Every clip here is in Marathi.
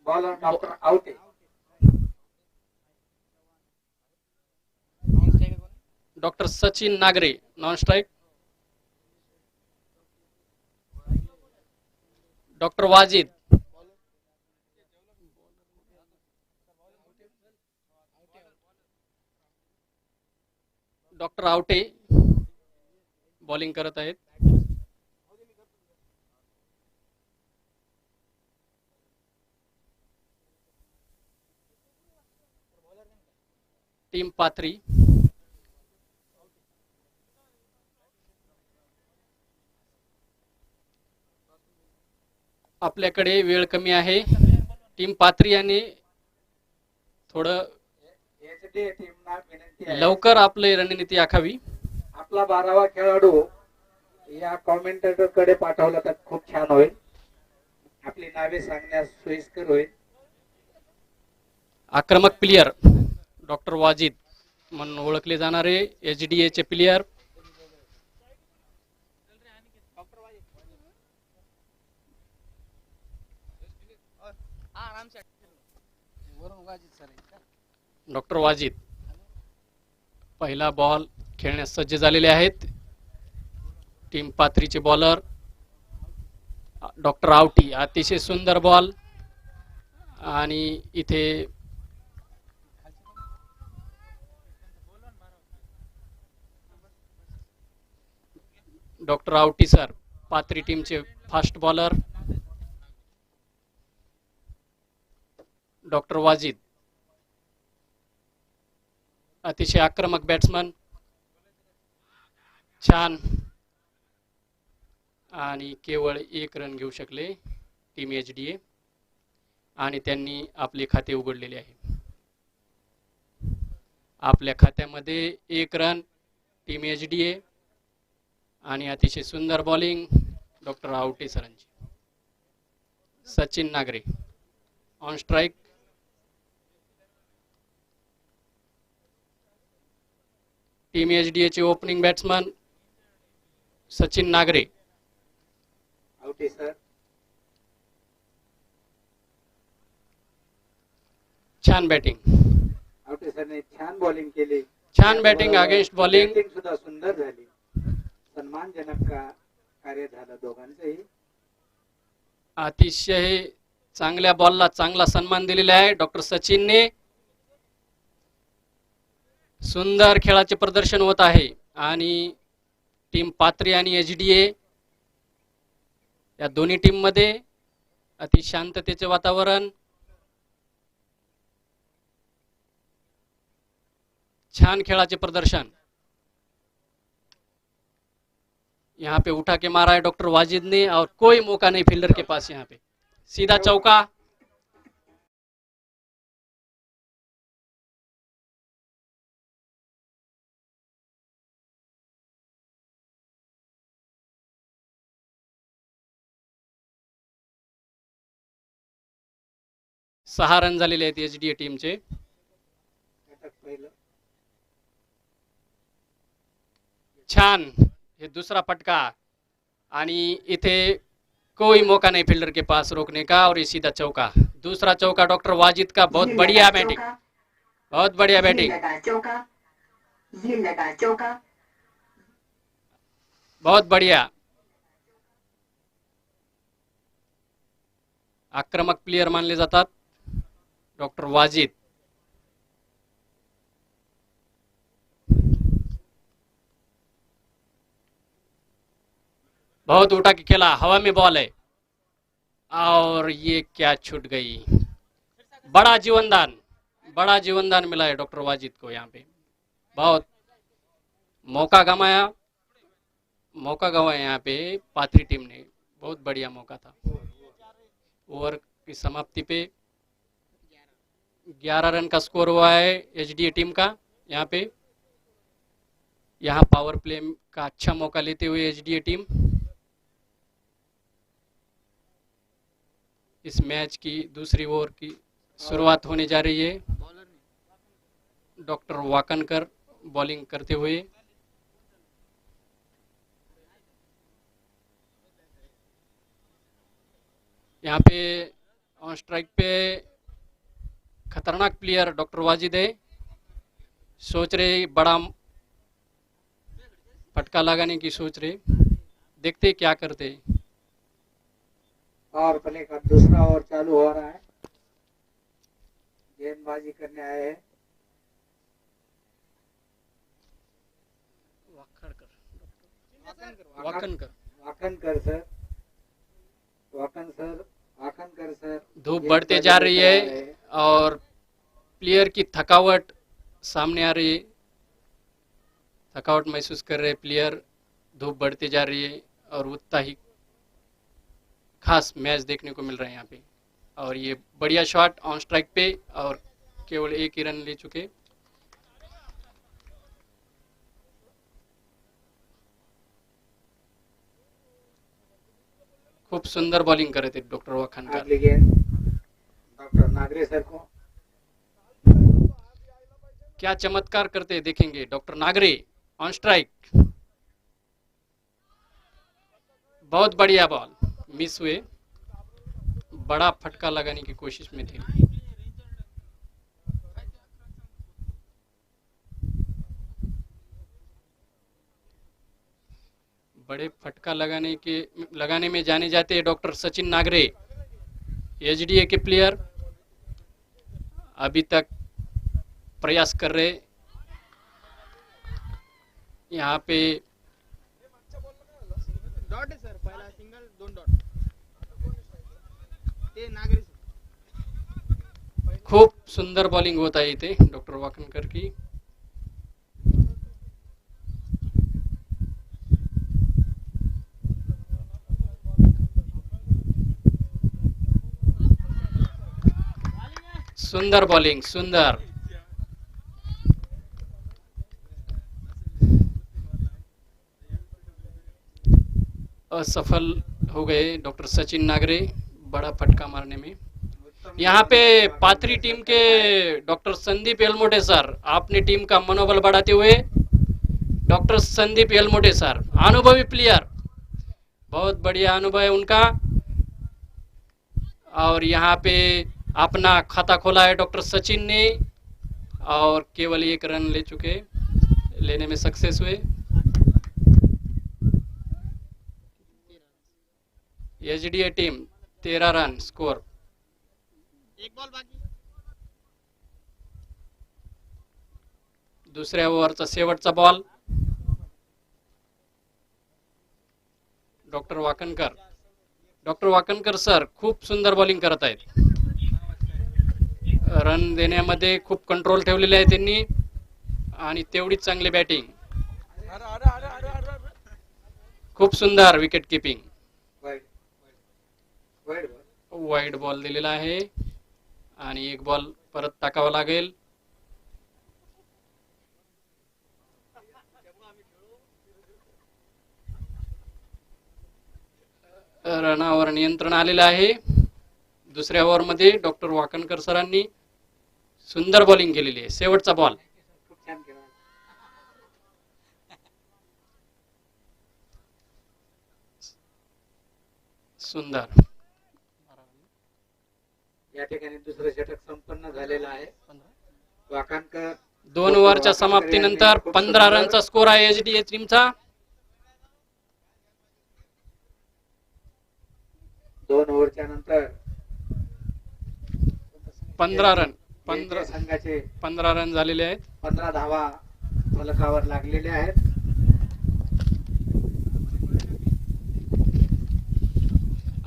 बॉलर डॉक्टर आउट आहे. Doctor Sachin Nagre non strike. Doctor Wajid. Doctor Awate bowling करत आहेत. टीम पाथरी. आपल्याकडे वेळ कमी आहे. टीम पाथरी यांनी थोडं एचडी टीमना विनंती आहे लवकर आपली रणनीती आखावी. आपला 12वा खेळाडू या कॉमेंटेटर कडे पाठवला तर खूप छान होईल. आपली नावे सांगण्यास सोयीस्कर होईल. आक्रमक प्लेयर डॉक्टर वाजिद म्हणून ओळखले जाणारे एचडीए चे प्लेयर. डॉक्टर वाजिद पहिला बॉल खेळण्यास सज्ज झालेले आहेत. टीम पाथरीचे बॉलर डॉक्टर आवटी. अतिशय सुंदर बॉल आणि इथे डॉक्टर आवटी सर पाथरी टीमचे फास्ट बॉलर. डॉक्टर वाजिद अतिशय आक्रमक बॅट्समन. छान आणि केवळ 1 रन घेऊ शकले टीम एचडीए आणि त्यांनी आपले खाते उघडलेले आहे. आपल्या खात्यामध्ये 1 रन टीम एचडीए आणि अतिशय सुंदर बॉलिंग डॉक्टर आवटे सरांची. Sachin Nagare on strike. Team HDA चे opening batsman Sachin Nagare. Out आहे सर. छान बॅटिंग. आउट आहे सरने छान बॉलिंग केली. छान बॅटिंग अगेन्स्ट बॉलिंग. बॅटिंग सुद्धा सुंदर झाली. सन्मानजनक कार्य झालं दोघांचंही. अतिशय चांगल्या बॉलला चांगला सन्मान दिलेला आहे डॉक्टर सचिनने. सुंदर खेळाचे प्रदर्शन होत आहे आणि टीम पाथरी आणि एचडीए या दोन्ही टीम मध्ये अति शांततेचे वातावरण. छान खेळाचे प्रदर्शन. यहाँ पे उठा के मारा है डॉक्टर वाजिद ने और कोई मौका नहीं फील्डर के पास. यहाँ पे सीधा चौका. सहा रन झालेले आहेत एचडीए टीमचे. छान ये दूसरा पटका आणि इथे कोई मौका नहीं फील्डर के पास रोकने का और ये सीधा चौका. दूसरा चौका डॉक्टर वाजिद का. बहुत बढ़िया बैटिंग. बहुत बढ़िया बैटिंग. बहुत बढ़िया. आक्रमक प्लेयर मानले जातात डॉक्टर वाजिद. बहुत उठा के खेला. हवा में बॉल है और ये क्या छूट गई. बड़ा जीवनदान मिला है डॉक्टर वाजिद को. यहाँ पे बहुत मौका गंवाया यहाँ पे पाथरी टीम ने. बहुत बढ़िया मौका था. ओवर की समाप्ति पे 11 रन का स्कोर हुआ है एचडीए टीम का. यहाँ पावर प्ले का अच्छा मौका लेते हुए एचडीए टीम इस मैच की दूसरी ओवर की शुरुआत होने जा रही है. डॉक्टर वाकनकर बॉलिंग करते हुए. यहाँ पे ऑन स्ट्राइक पे खतरनाक प्लेयर डॉक्टर वाजिद है, सोच रहे बड़ा फटका लगाने की सोच रहे, देखते क्या करते। और प्ले का दूसरा ओवर चालू हो रहा है, गेंदबाजी करने आए हैं वाकनकर वाकनकर सर। वाकनकर सर धूप बढ़ते जा रही है और प्लेयर की थकावट सामने आ रही है, थकावट महसूस कर रहे प्लेयर, धूप बढ़ती जा रही है और उतना ही खास मैच देखने को मिल रहा है यहाँ पे। और ये बढ़िया शॉट ऑन स्ट्राइक पे और केवल एक ही रन ले चुके। खूब सुंदर बॉलिंग करे थे डॉक्टर वाकनकर। अगली गेंद डॉक्टर नागरे सर को। क्या चमत्कार करते देखेंगे डॉक्टर नागरे ऑन स्ट्राइक। बहुत बढ़िया बॉल मिस हुए, बड़ा फटका लगाने की कोशिश में थे। बड़े फटका लगाने में जाने जाते हैं डॉक्टर सचिन नागरे, एचडीए के प्लेयर, अभी तक प्रयास कर रहे। यहाँ पे डॉट है सर, पहिला सिंगल 2 डॉट ते नागरी खूब सुंदर बॉलिंग होता है इथे डॉक्टर वाकनकर की। सुंदर बॉलिंग, सुंदर। असफल हो गए डॉक्टर सचिन नागरे बड़ा फटका मारने में। यहाँ पे पाथरी टीम के डॉक्टर संदीप एलमोटे सर, आपने टीम का मनोबल बढ़ाते हुए डॉक्टर संदीप एलमोटे सर, अनुभवी प्लेयर, बहुत बढ़िया अनुभव है उनका। और यहाँ पे अपना खाता खोला है डॉक्टर सचिन ने और केवल एक रन ले चुके, लेने में सक्सेस हुए। एचडीए टीम 13 रन स्कोर। एक बॉल बाकी। दुसऱ्या ओव्हरचा शेवटचा ball doctor Wakankar. Doctor Wakankar sir खूप सुंदर बॉलिंग करत आहेत, रन देण्यामध्ये खूप कंट्रोल ठेवलेले आहे त्यांनी आणि तेवढीच चांगली बॅटिंग, खूप सुंदर विकेट किपिंग। वाईड बॉल दिलेला आहे आणि एक बॉल परत टाकावा लागेल। रनावर नियंत्रण आलेलं आहे। दुसऱ्या ओव्हर मध्ये डॉक्टर वाकनकर सरांनी सुंदर बॉलिंग केलेली आहे। शेवटचा बॉल खूप छान केला। सुंदर। या ठिकाणी दुसरं षटक संपन्न झालेलं आहे। वाकनकर 2 ओव्हरच्या समाप्तीनंतर 15 रनचा स्कोर आहे एचडीए टीमचा। 2 ओव्हरच्या नंतर 15 रन, संघाचे 15 रन झालेले आहेत। 15 धावा फलकावर लागलेले आहेत।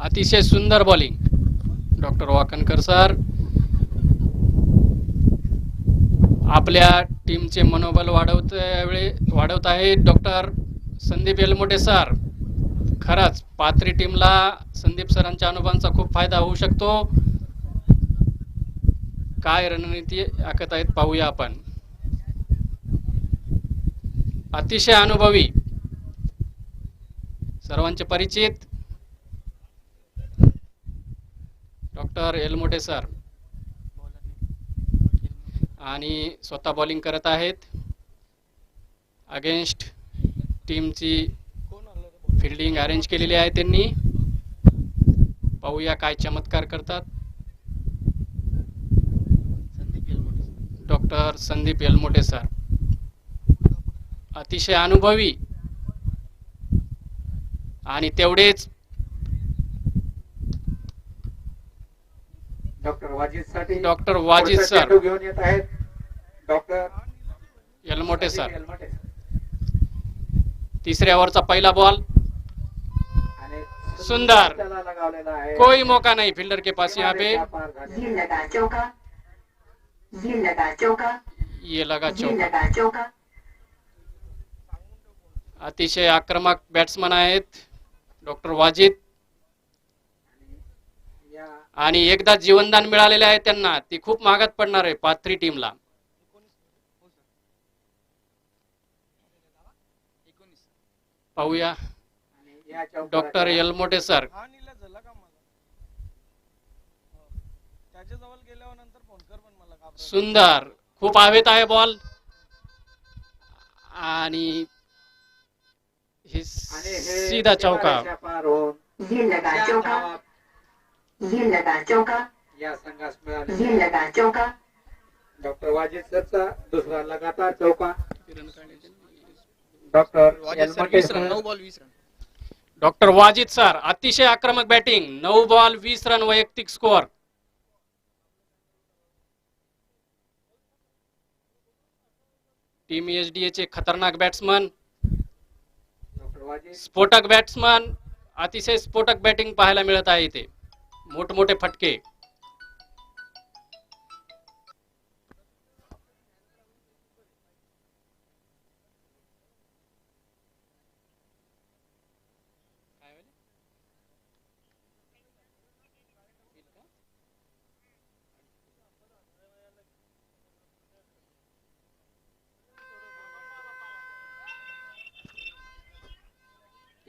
अतिशय सुंदर बॉलिंग डॉक्टर वाकनकर सर, आपल्या टीमचे मनोबल वाढवत आहे डॉक्टर संदीप एलमोटे सर। खरंच पाथरी टीमला संदीप सरांच्या अनुभवांचा खूप फायदा होऊ शकतो। काय रणनीती आखत आहेत पाहूया आपण। अतिशय अनुभवी, सर्वांचे परिचित डॉक्टर एलमोटे सर आणि स्वतः बॉलिंग करत आहेत। अगेन्स्ट टीमची फील्डिंग अरेंज केलेली आहे त्यांनी। पाहूया काय चमत्कार करतात। डॉक्टर संदीप येलमोटे सर, अतिशय अनुभवी आणि तेवढेच डॉक्टर वाजिद साठी डॉक्टर वाजिद पुढचा सर. चेंडू घेऊन येत आहेत डॉक्टर येलमोटे सर. येलमटे. तिसऱ्या ओव्हरचा पहिला बॉल, आणि सुंदर. त्याला लगावलेला आहे. कोई मौका नहीं फील्डर के पास यहाँ पे. सीमारेषा पार झाली. ये लगा चौका, ये लगा चौका, ये लगा ये चौका. लगा चौका, अतिशय आक्रमक बॅट्समन आहेत डॉक्टर वाजिद, या आणि एकदा जीवनदान मिळालेले आहे त्यांना, ती खूप महागात पडणार आहे पाथरी टीमला. पाहूया आणि या चौकाराच्या- डॉक्टर येलमोटे सर. हा नीला झाला का मला त्याच्या जवळ गेल्यावर नंतर फोन कर पण मला घाबरायला. सुंदर, खूप हवेत आहे बॉल, आणि हे आणि हे सीधा चौका. सीमारेषा पार होऊन ये लगा या चौका, धावा ये लगा चौका, या संघास ये मिळाले. लगा चौका, डॉक्टर वाजिद सरचा दुसरा लगातार चौका. Doctor Wajid sir Yelmate 20 run, sir 9 ball 20 run. Doctor Wajid sir, अतिशय आक्रमक बॅटिंग, 9 बॉल 20 रन वैयक्तिक स्कोअर. टीम एसडीए चे खतरनाक बॅट्समन, डॉक्टर वाजिद स्फोटक बॅट्समन, अतिशय स्फोटक बॅटिंग पाहायला मिळत आहे इथे, मोठमोठे फटके.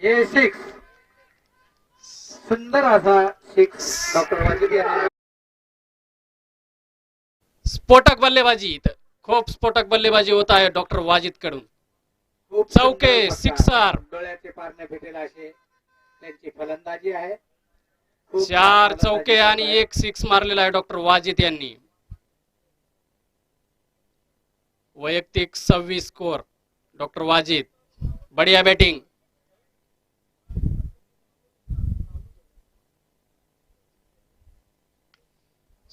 ये सिक्स, सुंदर असा सिक्स डॉक्टर वाजिद यांनी. स्फोटक बल्लेबाजी, खूप स्फोटक बल्लेबाजी होत आहे डॉक्टर वाजिद कडून. खूप चौके, सुंदर फटका. सिक्सर. डोळ्याचे पारणे भेटेल असे त्यांची फलंदाजी आहे. खूप 4 फलंदाजी चौके आणि करत आहे. 1 सिक्स मारलेला आहे डॉक्टर वाजिद यांनी. वैयक्तिक 26 स्कोर डॉक्टर वाजिद, बढिया बॅटिंग.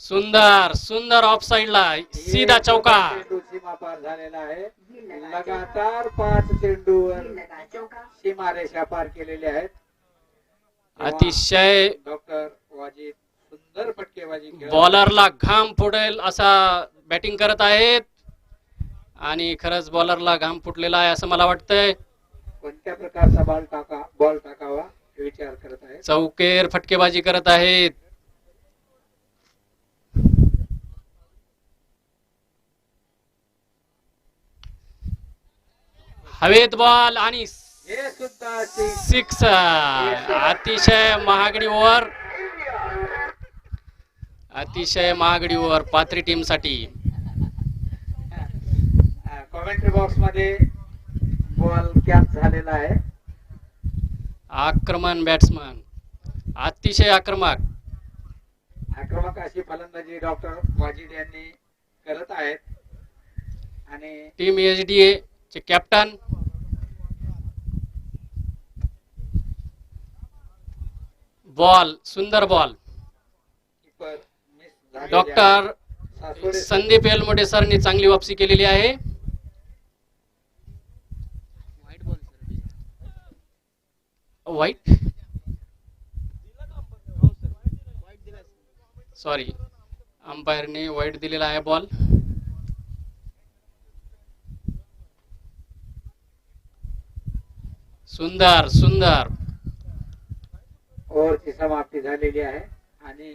सुंदर सुंदर ऑफ साइडला सीधा चौका. चेंडू सीमा पार झालेला आहे. लगातार 5 चेंडूवर ये लगा चौका, सीमारेषा पार केलेले आहेत. अतिशय डॉक्टर वाजिद सुंदर फटकेबाजी खेळत बॉलरला घाम फुटेल असा बॅटिंग करत आहेत, आणि खरंच बॉलरला घाम फुटलेला आहे असं मला वाटतंय. कोणत्या प्रकारचा बॉल टाकावा हे विचार करत आहेत. चौकेर फटकेबाजी करत आहेत. हवेत बॉल आणि हे सुद्धा six. सिक्स. अतिशय महागडी ओव्हर, अतिशय महागडी ओव्हर पाथरी टीम साठी. कॉमेंट्री बॉक्स मध्ये बॉल कॅच झालेला आहे. आक्रमण बॅट्समन, अतिशय आक्रमक. आक्रमक अशी फलंदाजी डॉक्टर वाजिद यांनी करत आहेत. आणि टीम एसडीए चे कॅप्टन बॉल, सुंदर बॉल. कीपर मिस झालेले आहे. डॉक्टर सासवडे संदीप येलमोटे सरनी चांगली वापसी केलेली आहे. वाईट बॉल सर. वाईट, हो सर, वाईट दिला सर. सॉरी, अंपायरने वाईट दिलेला आहे बॉल. सुंदर सुंदर. ओव्हरची समाप्ती झालेली आहे. आणि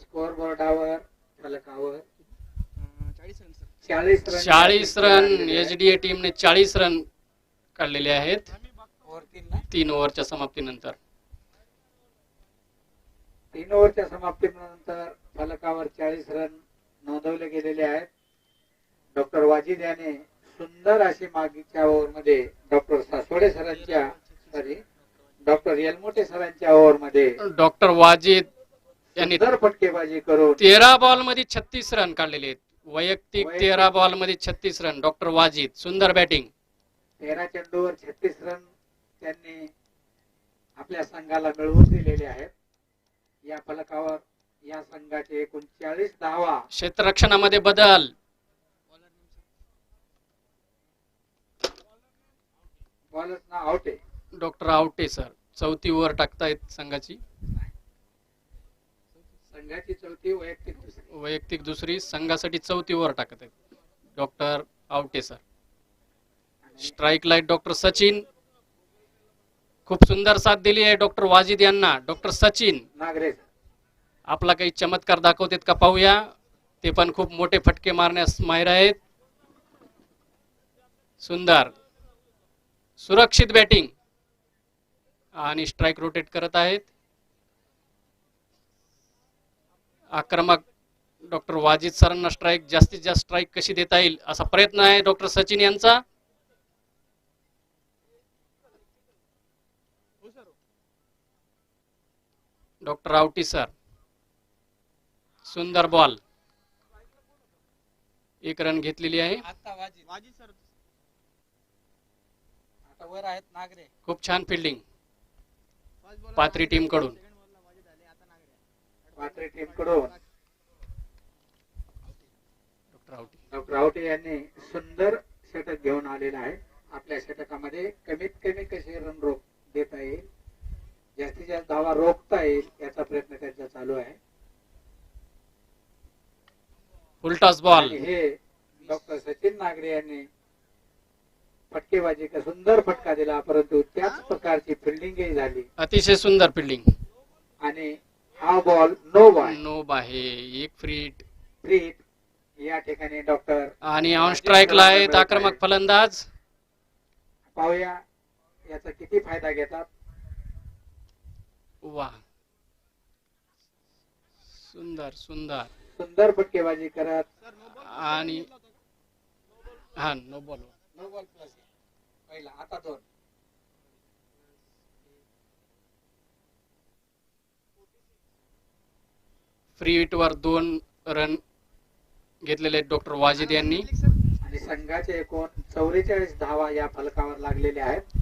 स्कोअर बोर्डावर फलकावर 40 run sir. 40 run 40 run SDA टीमने 40 रन काढलेले आहेत ओव्हर 3 ना 3 ओव्हरच्या समाप्तीनंतर. 3 ओव्हरच्या समाप्तीनंतर फलकावर 40 रन नोंदवले गेलेले आहेत. डॉक्टर वाजिद याने सुंदर अशी मागीच्या ओव्हरमध्ये डॉक्टर सासवडे सरांच्या डॉक्टर येलमोटे सरांच्या ओव्हरमध्ये डॉक्टर वाजिद यांनी सुंदर फटकेबाजी करून 13 बॉल मध्ये 36 रन काढलेले आहेत वैयक्तिक 13 बॉल मध्ये 36 रन डॉक्टर वाजिद. सुंदर बॅटिंग. 13 चेंडूवर 36 रन त्यांनी आपल्या संघाला मिळवून दिलेले आहेत. या फलकावर या संघाचे एकूण 40 धावा. क्षेत्ररक्षणामध्ये बदल. बॉलच ना आउट आहे. Doctor Awate sir. चौथी ओव्हर टाकतायत संघाची. संघाची चौथी वैयक्तिक दुसरी. वैयक्तिक दुसरी. संघासाठी चौथी ओव्हर टाकत आहेत doctor Awate sir. Strike light doctor Sachin. खूप सुंदर साथ दिली आहे डॉक्टर वाजिद यांना. डॉक्टर सचिन नागरे आपला काही चमत्कार दाखवतात का पाहूया. ते पण खूप मोठे फटके मारण्यास माहिर आहेत. सुंदर सुरक्षित बॅटिंग आणि स्ट्राईक रोटेट करत आहेत. आक्रमक डॉक्टर वाजिद सरांना स्ट्राईक जास्तीत जास्त स्ट्राईक कशी देता येईल असा प्रयत्न आहे डॉक्टर सचिन यांचा. Doctor Awati sir. सुंदर बॉल. एक रन घेतलेली आहे. आता वाजी सर आता वर आहेत नागरे. खूप छान फिल्डिंग पाथरी टीम कडून. पाथरी टीम कडून डॉक्टर आवटे यांनी सुंदर षटक घेऊन आलेला आहे. आपल्या षटकामध्ये कमीत कमी कसे रन रोख देता येईल, जास्तीत जास्त धावा रोखता येईल याचा प्रयत्न त्यांचा चालू आहे. Full toss ball. आणि हे डॉक्टर सचिन नागरे यांनी फटकेबाजी का सुंदर फटका दिला, परंतु त्याच प्रकारची फिल्डिंगही झाली अतिशय सुंदर फिल्डिंग. आणि हा बॉल नो बॉय. नो आहे. एक फ्रीट. फ्रीट या ठिकाणी डॉक्टर आणि ऑन स्ट्राईकला आहेत आक्रमक फलंदाज. पाहूया याचा किती फायदा घेतात. वा सुंदर सुंदर सुंदर फटकेबाजी करत आणि हा no ball. No ball plus पहिला. आता दोन. फ्री हिट वर 2 रन घेतलेले आहेत डॉक्टर वाजिद यांनी. आणि संघाचे एकूण 44 धावा या फलकावर लागलेल्या आहेत.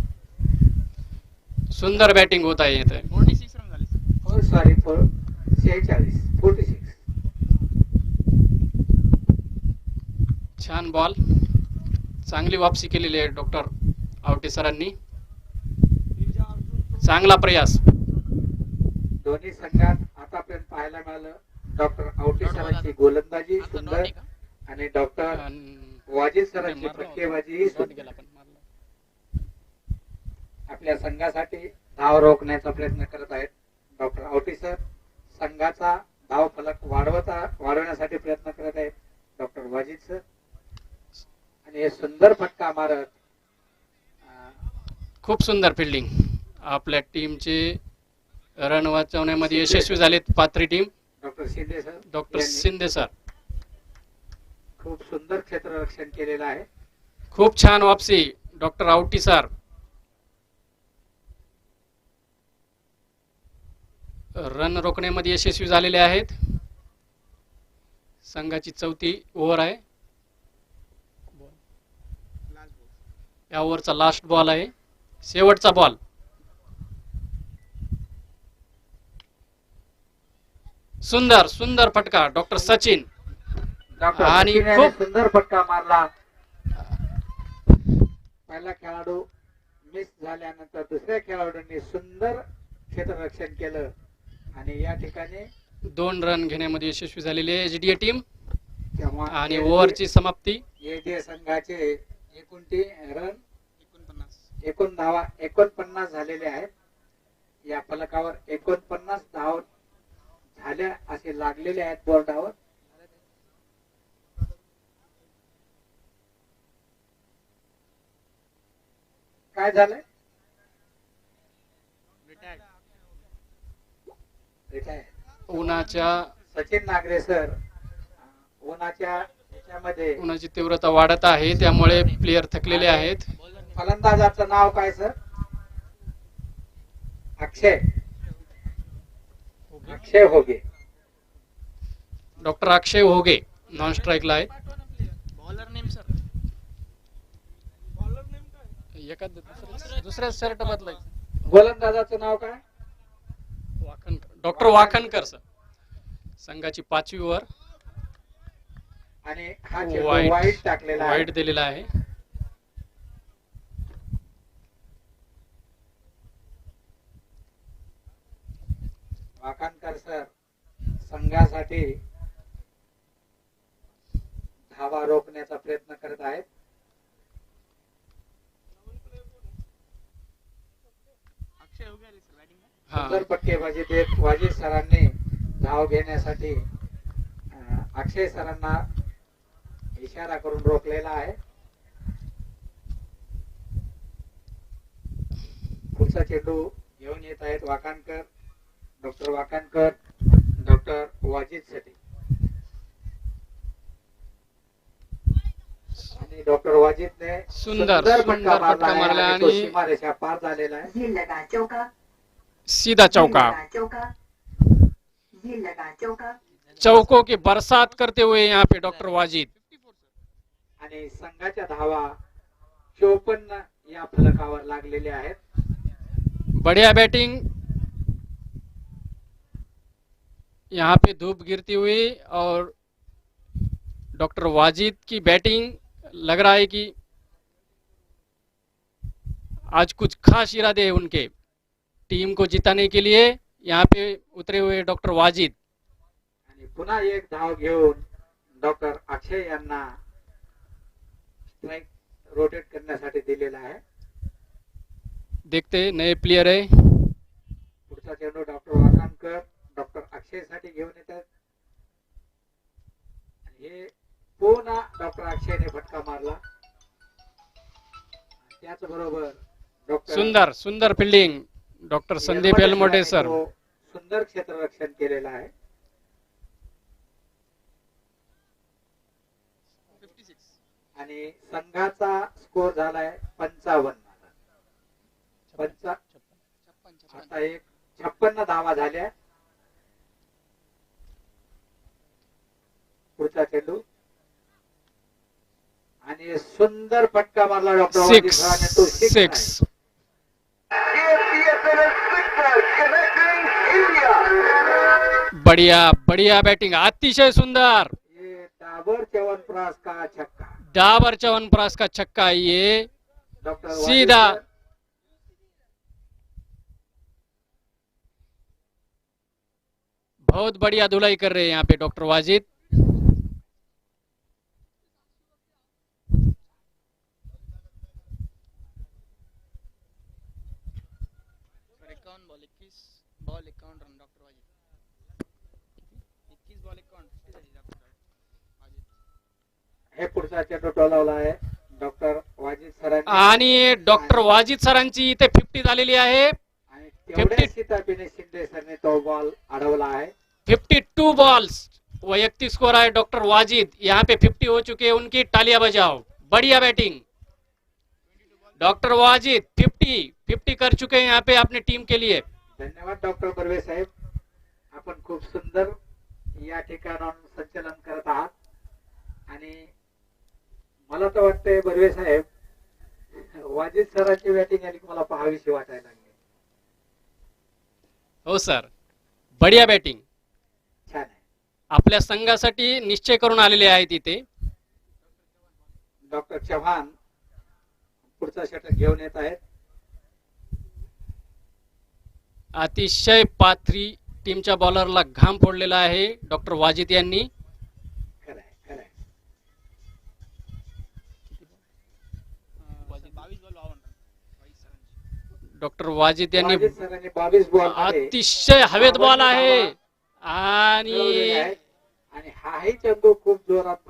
सुंदर बॅटिंग होत आहे इथे. 46 रन झाले सर. सॉरी 46. छान बॉल. चांगली वापसी केलेली आहे डॉक्टर आवटे सरांनी. चांगला प्रयास. दोन्ही संघात आतापर्यंत पाहायला मिळालं डॉक्टर आवटे सरांची गोलंदाजी सुंदर आणि डॉक्टर वाजिद सरांची फटकेबाजी सुंदर. आपल्या संघासाठी धाव रोखण्याचा प्रयत्न करत आहेत डॉक्टर आवटे सर. संघाचा धाव फलक वाढवण्यासाठी प्रयत्न करत आहेत डॉक्टर वाजिद सर. आणि हे सुंदर फटका मारत खूप सुंदर फिल्डिंग. आपल्या टीमचे रन वाचवण्यामध्ये यशस्वी झालेत Pathri team. Doctor Shinde sir. Doctor यांनी शिंदे सर खूप सुंदर क्षेत्ररक्षण केलेलं आहे. खूप छान वापसी डॉक्टर आवटी सर. रन रोखण्यामध्ये यशस्वी झालेले आहेत. संघाची चौथी ओव्हर आहे. या ओव्हरचा लास्ट बॉल आहे. शेवटचा बॉल. सुंदर सुंदर फटका डॉक्टर सचिन. डॉक्टर आणि सचिन यांनी खूप- सुंदर फटका मारला. पहिला खेळाडू मिस झाल्यानंतर दुसऱ्या खेळाडूंनी सुंदर क्षेत्ररक्षण केलं आणि या ठिकाणी 2 रन घेण्यामध्ये यशस्वी झालेली आहे एचडीए टीम. तेव्हा आणि ओव्हरची समाप्ती. जे संघाचे एकूण रन 49. एकूण धावा 49 झालेले आहेत. या फलकावर 49 धाव झाल्या असे लागलेले आहेत बोर्डावर. काय झालंय. रिटायर. उन्हाच्या सचिन नागरे सर उन्हाच्या ह्याच्यामध्ये उन्हाची तीव्रता वाढत आहे त्यामुळे प्लेयर थकलेले आहेत. फलंदाजाचं नाव काय सर. अक्षय होगे. डॉक्टर अक्षय होगे नॉन स्ट्राईकला आहे. Bowler name sir. Bowler name काय? एखाद दुसऱ्या शर्ट बदलायचं. गोलंदाजाचं नाव काय? वाखनकर, डॉक्टर वाखनकर सर. संघाची 5वी ओव्हर. आणि हा चेंडू वाईट टाकलेला आहे. वाईट दिलेला आहे. वाकाणकर सर संघासाठी धावा रोखण्याचा प्रयत्न करत आहेत. अक्षय उगे आले सर बॅटिंग. हा सुंदर पट्टेबाजी देत वाजीद सरांनी धाव घेण्यासाठी अक्षय सरांना इशारा करून रोखलेला आहे. पुढचा चेंडू घेऊन येत आहेत वाकाणकर. डॉक्टर वाकाणकर, डॉक्टर वाजीद साठी. आणि डॉक्टर वाजीदने सुंदर फटका फटका मारला आणि तो आणि सीमारेषा पार झालेला आहे. ये लगा चौका. सीधा चौका. ये लगा चौका. ये लगा चौका. चौकों की बरसात करते हुए यहाँ पे डॉक्टर वाजिद. 54 सर. आणि संघाच्या धावा 54 या फलकावर लागलेल्या आहेत. बढ़िया बैटिंग. यहाँ पे धूप गिरती हुई और डॉक्टर वाजिद की बैटिंग लग रहा है कि आज कुछ खास इरादे हैं उनके. टीम को जिताने के लिए यहाँ पे उतरे हुए डॉक्टर वाजिद. आणि पुन्हा एक धाव घेऊन डॉक्टर अक्षय यांना स्ट्राइक रोटेट करण्यासाठी दिलेला आहे. देखते नए प्लेयर है. पुढचा चेंडू डॉक्टर वाकाणकर डॉक्टर अक्षय साठी घेऊन येतात. हे पुन्हा डॉक्टर अक्षयने फटका मारला. त्याचबरोबर डॉक्टर सुंदर सुंदर फील्डिंग डॉक्टर संदीप एलमोटे सर. तो सुंदर क्षेत्ररक्षण केलेलं आहे. 56. आणि संघाचा स्कोर झालाय 55. 56. आता एक 56 धावा झाल्या. पुढचा चेंडू आणि सुंदर फटका मारला डॉक्टर वाजीद सरांनी. तो सिक्स. बढ़िया बढ़िया बैटिंग. अतिशय सुंदर. ये डाबर च्यवनप्राश का छक्का. डाबर च्यवनप्राश का छक्का. ये डॉक्टर सीधा. वाजीद सर बहुत बढ़िया धुलाई कर रहे हैं यहाँ पे doctor Wajid. Sir 51 ball 51 run doctor Wajid. 21 ball 51 50 झाली डॉक्टर वाजिद. हे पुढचा चेंडू टोलावला आहे डॉक्टर वाजीद सरांनी. आणि डॉक्टर वाजिद सरांची इथे 50 झालेली आहे. आणि तेवढ्याच शिताबीने शिंदे सरने तो बॉल अडवला आहे. 52 बॉल्स वैयक्तिक स्कोर है डॉक्टर वाजिद. यहाँ पे 50 हो चुके हैं उनकी. तालियां बजाओ. बढ़िया बैटिंग. डॉक्टर वाजिद 50 कर चुके हैं यहाँ पे अपनी टीम के लिए. धन्यवाद डॉक्टर बर्वे साहेब. आपण खूप सुंदर या ठिकाणाहून संचलन करत आहात. आणि मला तर वाटतंय बर्वे साहेब वाजीद सरांची बॅटिंग आली की मला पाहावीशी वाटायला लागली. हो सर. बढ़िया बैटिंग. छान आहे. आपल्या संघासाठी निश्चय करून आलेले आहेत इथे. डॉक्टर चव्हाण पुढचा षटक घेऊन येत आहेत. अतिशय पाथरी टीमच्या बॉलरला घाम फोडलेला आहे डॉक्टर वाजिद यांनी. खरंय खरंय. 22 बॉल 52 रन वाजिद सरांची. डॉक्टर वाजिद यांनी वाजीद सरांनी 22 बॉल अतिशय हवेत बॉल आहे. आणि आणि हाही चेंडू खूप जोरात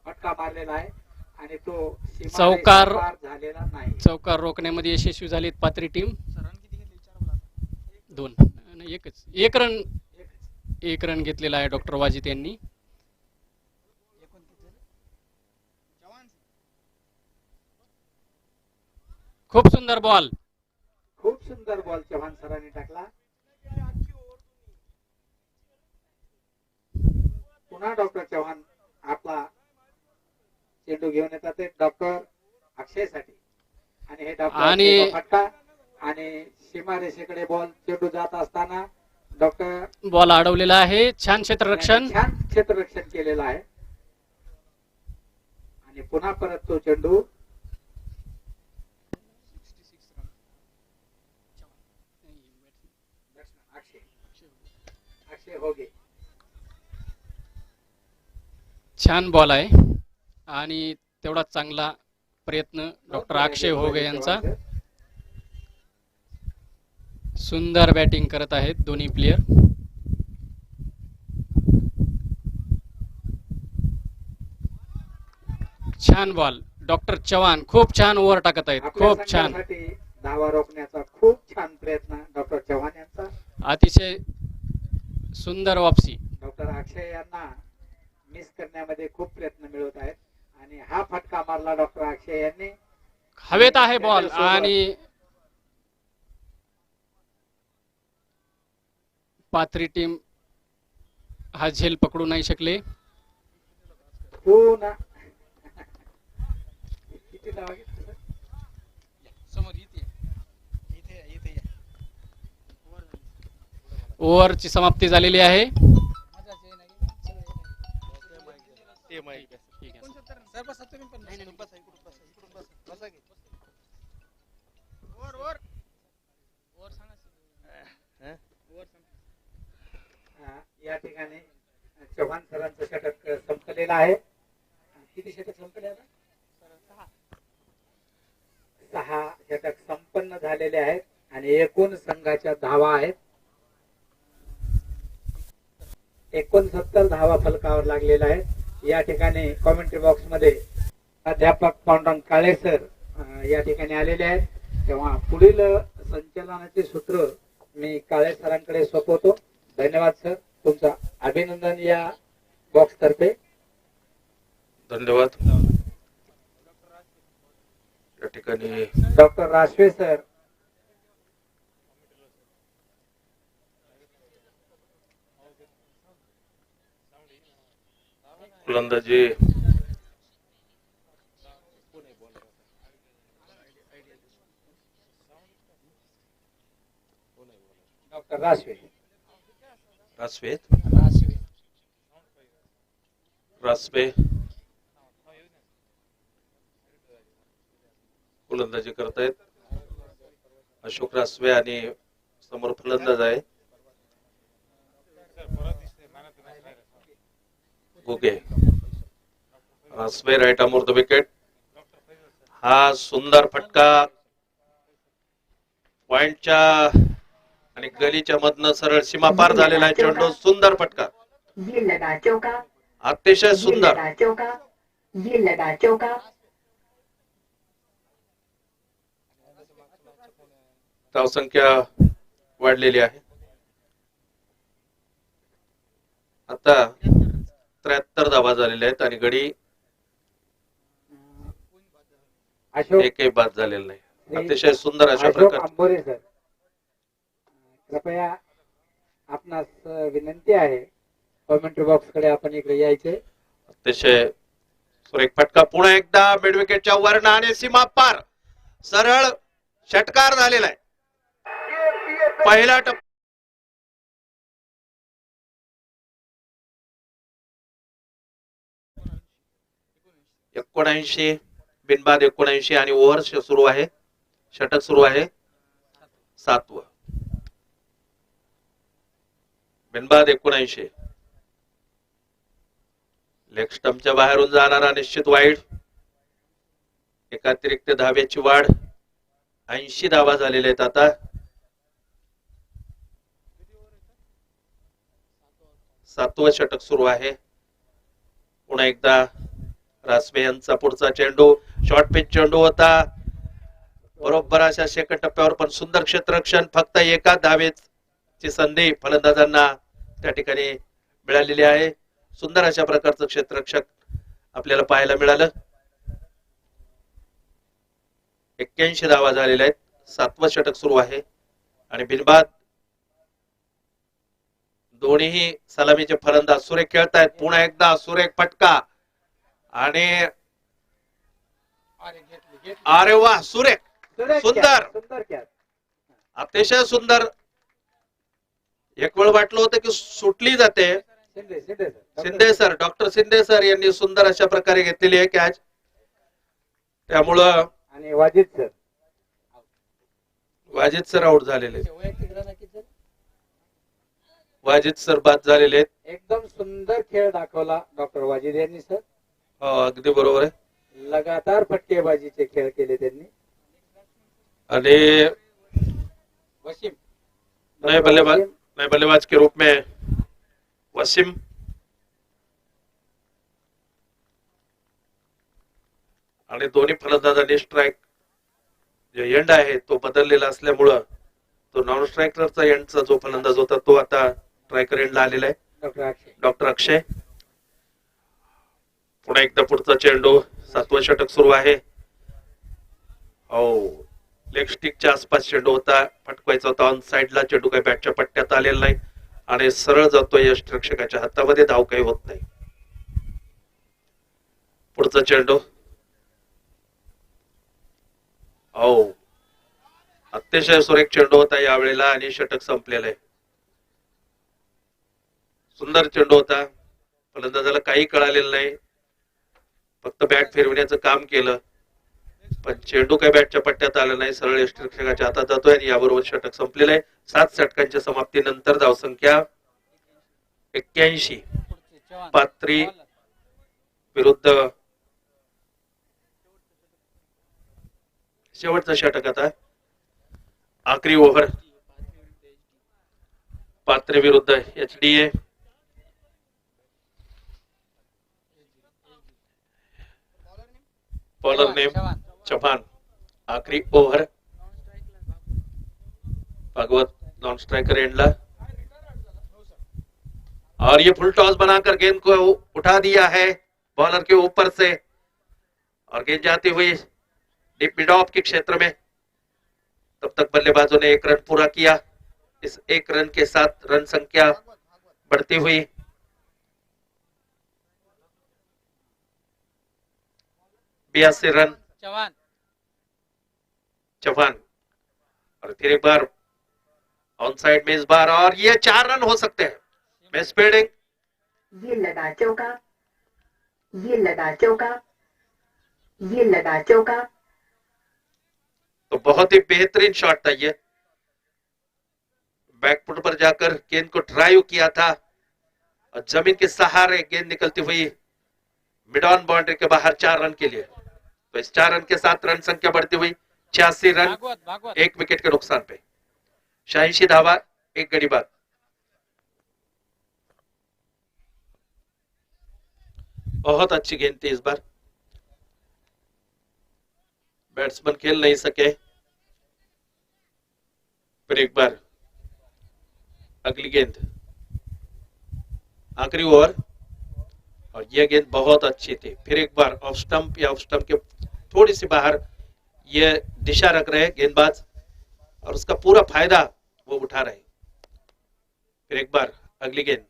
फटका मारलेला आहे. आणि तो चौकार पार झालेला नाही. चौकार रोखण्यामध्ये यशस्वी झालीत पाथरी टीम. सर रन किती घेतले विचारा मला आता. 2 नाही, एक रन घेतलेला आहे डॉक्टर वाजिद यांनी. एकूण किती झाले? जवान खूप सुंदर बॉल. खूप सुंदर बॉल चव्हाण सरांनी टाकला. पुन्हा डॉक्टर चव्हाण चेंडू घेऊन येतात ते डॉक्टर अक्षयसाठी आणि हे डॉक्टर आणि- अक्षयचा फटका आणि सीमारेषेकडे बॉल चेंडू जात असताना डॉक्टर बॉल अडवलेला आहे. छान क्षेत्ररक्षण. छान क्षेत्ररक्षण केलेलं आहे आणि पुन्हा परत तो चेंडू 66 रन. अक्षय होगे. छान बॉल आहे आणि तेवढा चांगला प्रयत्न डॉक्टर अक्षय होगे यांचा. सुंदर बॅटिंग करत आहेत दोन्ही प्लेयर. छान बॉल. डॉक्टर चव्हाण खूप छान ओव्हर टाकत आहेत. आपल्या खूप छान. संघासाठी धावा रोखण्याचा खूप छान प्रयत्न डॉक्टर चव्हाण यांचा. अतिशय सुंदर वापसी. डॉक्टर अक्षय यांना मिस करण्यामध्ये खूप प्रयत्न मिळवत आहेत आणि हा फटका मारला डॉक्टर अक्षय यांनी. हवेत आहे बॉल आणि पाथरी टीम हा झेल पकडू नाही शकले. पुन्हा किती धावा घेतल्या, सर? समोर इथे इथे या. Over झाली. ओव्हरची समाप्ती झालेली आहे. मजाच आहे ना की? ठीक आहे. 69 रन. सर बसा तुम्ही पण. नाही बसा इकडून बसा इकडून बसा बसा की. ओव्हर सांगा. ओव्हर सांगा. या ठिकाणी चव्हाण सरांचं षटक संपलेलं आहे. किती षटक संपले आता? 6 षटक संपन्न झालेले आहेत आणि एकूण संघाच्या धावा आहेत 69 धावा फलकावर लागलेल्या आहेत. या ठिकाणी कॉमेंट्री बॉक्स मध्ये अध्यापक पांडुरंग काळे सर या ठिकाणी आलेले आहेत. तेव्हा पुढील संचलनाचे सूत्र मी काळे सरांकडे सोपवतो. धन्यवाद सर, तुमचं अभिनंदन या बॉक्स तर्फे. धन्यवाद. या ठिकाणी डॉक्टर राशवे सर फलंदाजी डॉक्टर राशवे रासवे फलंदाजी करतायत. अशोक रासवे आणि समोर फलंदाज आहे Ghuge. Raswe right arm the wicket. हा सुंदर फटका पॉइंटच्या आणि गलीच्या मधनं सरळ सीमा पार झालेला आहे चेंडू. सुंदर फटका, ये लगा चौका, अतिशय ये सुंदर. लगा चौका, ये लगा चौका. धावसंख्या वाढलेली आहे. आता 73 धावा झालेल्या आहेत आणि गडी अशोक एकही बाद झालेला नाही. अतिशय सुंदर अशा अशोक प्रकार आंबोरे सर, कृपया आपणास विनंती आहे कॉमेंट्री बॉक्स कडे आपण इकडे यायचे. अतिशय सुरेख फटका. पुन्हा एकदा मिड विकेटच्या वरनं आणि सीमा पार सरळ षटकार झालेला आहे. पहिला टप्पा 79 बिनबाद 79 आणि ओव्हर सुरू आहे. षटक सुरू आहे 7वं. बिनबाद 79. लेग स्टंपच्या बाहेरून जाणारा निश्चित वाईड. एक अतिरिक्त धाव्याची वाढ. 80 धावा झालेल्या आहेत आता. 7वं षटक सुरू आहे. पुन्हा एकदा रासवे यांचा पुढचा चेंडू शॉर्ट पिच चेंडू होता. बरोबर अशा शेकट टप्प्यावर पण सुंदर क्षेत्ररक्षण. फक्त एका धावेची संधी फलंदाजांना त्या ठिकाणी मिळालेली आहे. सुंदर अशा प्रकारचं क्षेत्ररक्षक आपल्याला पाहायला मिळालं. 81 धावा झालेल्या आहेत. 7वं षटक सुरू आहे आणि बिनबाद दोन्ही सलामीचे फलंदाज सुरेख खेळतायत. पुन्हा एकदा सुरेख फटका आणि अरे घेतली घेतली. अरे वा, सुरेख, सुरेख सुंदर. catch, सुंदर catch. अतिशय सुंदर. एक वेळ वाटलं होतं की सुटली जाते. Shinde Shinde sir Shinde sir, doctor Shinde sir यांनी सुंदर अशा प्रकारे घेतलेली आहे कॅच. त्यामुळं आणि Wajid sir. Wajid sir out झालेले आहेत. वैयक्तिक रन किती झाले? वाजिद सर बाद झालेले आहेत. एकदम सुंदर खेळ दाखवला डॉक्टर वाजिद यांनी सर. हो, अगदी बरोबर आहे. लगातार फटकेबाजीचे खेळ केले त्यांनी. आणि वसीम नए बल्लेबाज के रूप में वसीम. आणि दोन्ही फलंदाजांनी स्ट्राईक जे एंड आहे तो बदललेला असल्यामुळं तो नॉन स्ट्रायकरचा एंडचा जो फलंदाज होता तो आता स्ट्रायकर एंडला आलेला आहे. डॉक्टर अक्षय. डॉक्टर अक्षय. पुन्हा एकदा पुढचा चेंडू. 7वं षटक सुरू आहे. हो, लेग स्टिकच्या आसपास चेंडू होता, फटकवायचा होता ऑन साइडला. चेंडू काही बॅटच्या पट्ट्यात आलेला नाही आणि सरळ जातोय यष्टिरक्षकाच्या हातामध्ये. धाव काही होत नाही. पुढचा चेंडू. हो, अतिशय सुरेख चेंडू होता यावेळेला आणि षटक संपलेलं आहे. सुंदर चेंडू होता. फलंदाजाला काही कळालेलं नाही, फक्त बॅट फिरविण्याचं काम केलं, पण चेंडू काही बॅटच्या पट्ट्यात आला नाही. सरळ यष्टिरक्षकाच्या हातात जातोय आणि याबरोबर षटक संपलेलं आहे. 7 षटकांच्या समाप्तीनंतर धावसंख्या 81. पात्री विरुद्ध शेवटचं षटक आता. आखरी ओव्हर. पात्रे विरुद्ध HDA. Bowler name Chauhan. आखरी ओव्हर. भागवत नॉन स्ट्राइकर एंडला. और ये फुल टॉस बनाकर गेंद को उठा दिया है बॉलर के ऊपर से और गेंद जाती हुई डीप मिड ऑफ के क्षेत्र में. तब तक बल्लेबाजों ने 1 रन पूरा किया. इस 1 रन के साथ रन संख्या बढ़ती हुई 82 रन. चौहान और फिर एक बार ऑन साइड में इस बार, और ये 4 रन हो सकते हैं. Miss fielding. ये लगा चौका, ये लगा चौका, ये लगा चौका। तो बहुत ही बेहतरीन शॉट था ये. बैकफुट पर जाकर गेंद को ड्राइव किया था और जमीन के सहारे गेंद निकलती हुई मिड ऑन बाउंड्री के बाहर 4 रन के लिए. तो इस 4 रन के साथ रन संख्या बढ़ती हुई 86 रन 1 विकेट के नुकसान पे. 86 धावा 1 गड़ी बाद. बहुत अच्छी गेंद थी इस बार. बैट्समैन खेल नहीं सके. फिर एक बार अगली गेंद. आखिरी ओवर और यह गेंद बहुत अच्छी थी. फिर एक बार ऑफ स्टंप या ऑफ स्टंप के थोड़ी सी बाहर ये दिशा रख रहे हैं गेंदबाज और उसका पूरा फायदा वो उठा रहे. फिर एक बार अगली गेंद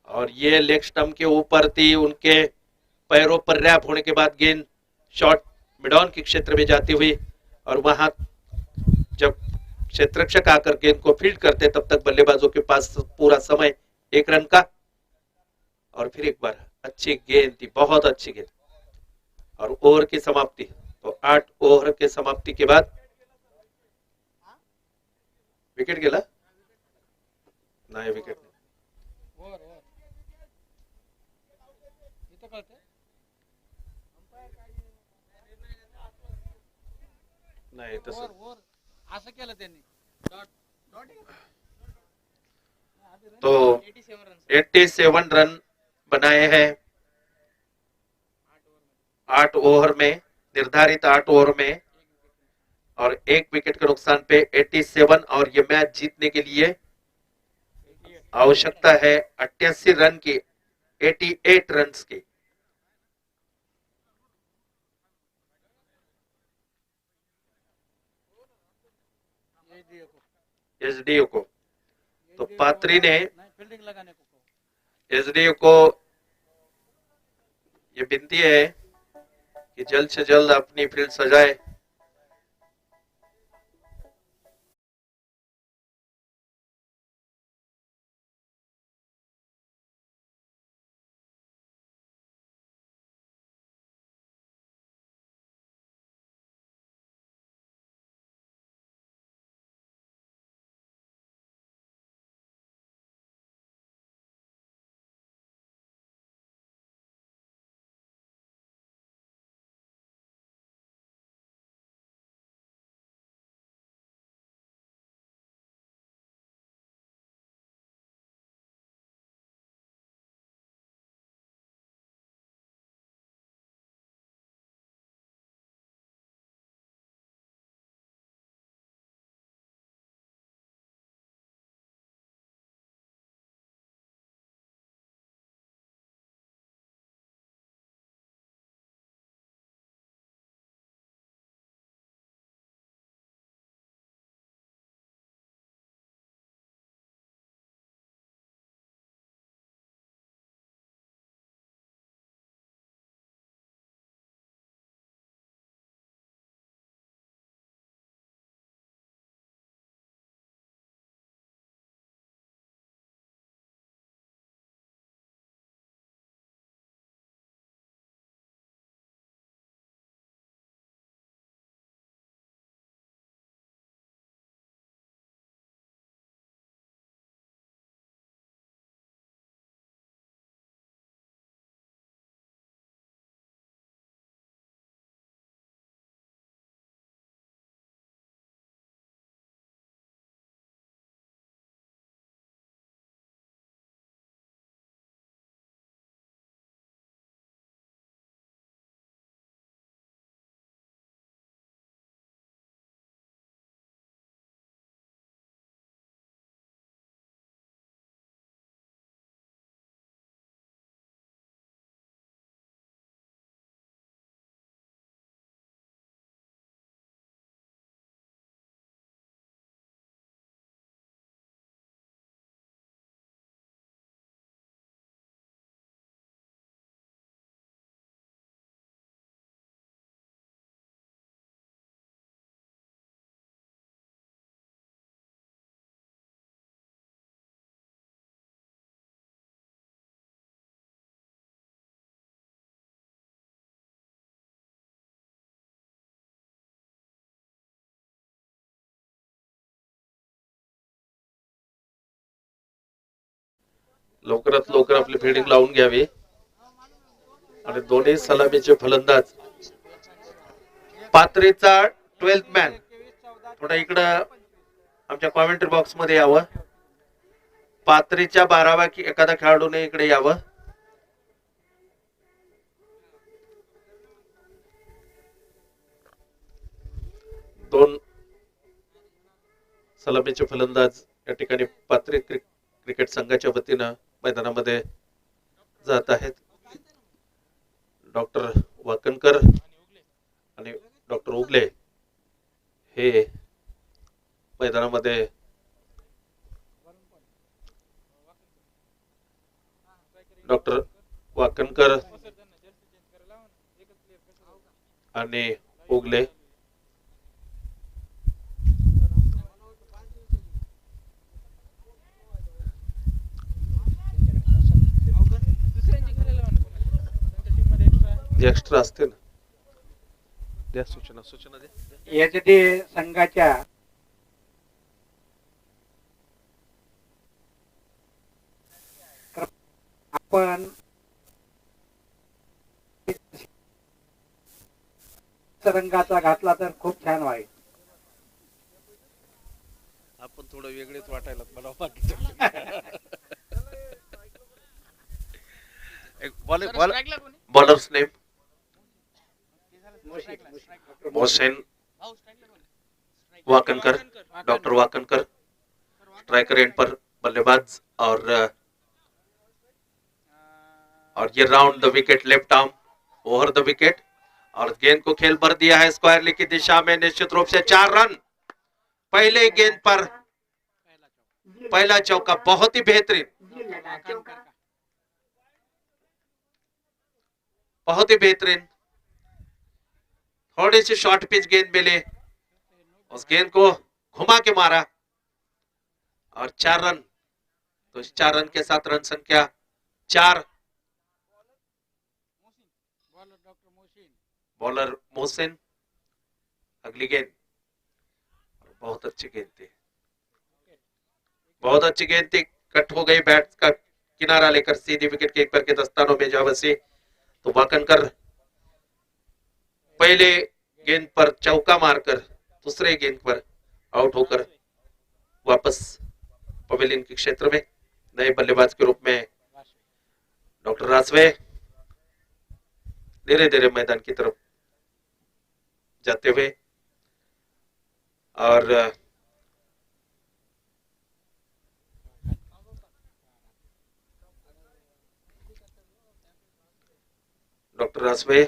और ये लेग स्टंप के ऊपर थी. उनके पैरों पर रैप होने के बाद गेंद शॉट मिड ऑन के क्षेत्र में जाती हुई और वहां जब क्षेत्ररक्षक आकर गेंद को फील्ड करते तब तक बल्लेबाजों के पास पूरा समय 1 रन का. और फिर एक बार अच्छी गेंद थी, बहुत अच्छी गेंद. और ओवर की समाप्ति. तो 8 ओवर के समाप्ति के बाद विकेट गेला नाही. विकेट नाही तसं. असं केलं त्यांनी. तो 87 रन बनाए हैं 8 ओवर में, निर्धारित 8 ओवर में, और 1 विकेट के नुकसान पे 87. और ये मैच जीतने के लिए आवश्यकता है 88 रन की, 88 रन की. एसडीओ को. तो पात्री ने फील्डिंग लगाने को एसडीओ को ये विनती है कि जल्द से जल्द अपनी फील्ड सजाए। लवकरात लवकर आपली फिल्डिंग लावून घ्यावी आणि दोन्ही सलामीचे फलंदाज पात्रेचा 12th मॅन थोडा इकडं आमच्या कॉमेंट्री बॉक्स मध्ये यावं. पात्रेच्या 12व्या एखादा खेळाडूने इकडे यावं. दोन सलामीचे फलंदाज या ठिकाणी पात्रे क्रिकेट संघाच्या वतीनं मैदानामध्ये जात आहेत. डॉक्टर वाकणकर आणि डॉक्टर उगले हे मैदानामध्ये डॉक्टर वाकणकर आणि उगले एक्स्ट्रा असते ना. द्या सूचना द्या. यासाठी संघाच्या आपण रंगाचा घातला तर खूप छान वाईट. आपण थोडं वेगळेच वाटायला मला बाकी bowlers name Mohsin Wakankar, doctor Wakankar. Striker end पर बल्लेबाज और ये round the wicket left arm over the wicket और गेंद को खेल भर दिया है स्क्वायरली की दिशा में. निश्चित रूप से 4 रन पहले गेंद पर. पहला चौका बहुत ही बेहतरीन, बहुत ही बेहतरीन. थोड़ी सी शॉर्ट पिच गेंद मिली, उस गेंद को घुमा के मारा और 4 रन। तो इस 4 रन के साथ रन संख्या 4। बॉलर मोहसिन, अगली गेंद। बहुत अच्छी गेंद थी, बहुत अच्छी गेंद थी, कट हो गई, बैट का किनारा लेकर सीधी विकेट कीपर के दस्तानों में जा बसी। तो वाकनकर पहले गेंद पर चौका मारकर दूसरे गेंद पर आउट होकर वापस पवेलियन के क्षेत्र में नए बल्लेबाज के रूप में डॉक्टर रासवे धीरे धीरे मैदान की तरफ जाते हुए और डॉक्टर रासवे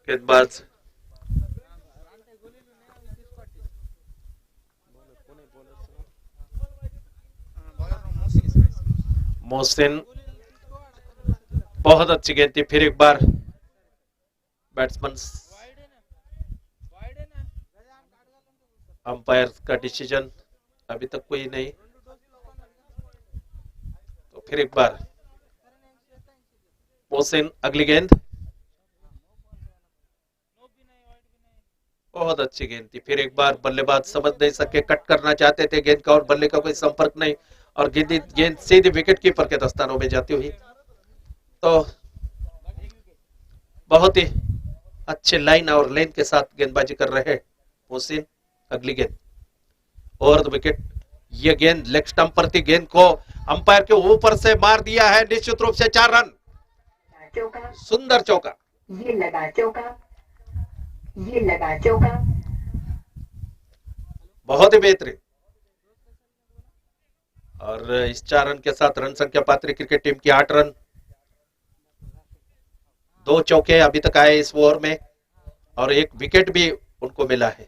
गेंदबाज मोहसिन, बहुत अच्छी गेंद थी। फिर एक बार बैट्समैन अंपायर का डिसीजन अभी तक कोई नहीं। तो फिर एक बार मोहसिन, अगली गेंद। बहुत अच्छी गेंद थी। फिर एक बार बल्लेबाज समझ नहीं सके, कट करना चाहते थे गेंद का और बल्ले का कोई संपर्क नहीं और गेंद सीधे विकेट कीपर के दस्तानों में जाती हुई। तो बहुत ही अच्छे लाइन और लेंथ के साथ गेंदबाजी कर रहे हैं मोहसिन। अगली गेंद ओवर द विकेट। ये गेंद लेग स्टंप पर थी, गेंद को अंपायर के ऊपर से मार दिया है, निश्चित रूप से 4 रन। चौका, सुंदर चौका, ये लगा चौका, ये लगा चौका, बहुत ही बेहतरीन। और इस 4 रन के साथ रन संख्या पात्री क्रिकेट टीम की 8 रन। 2 चौके अभी तक आए इस ओवर में और एक विकेट भी उनको मिला है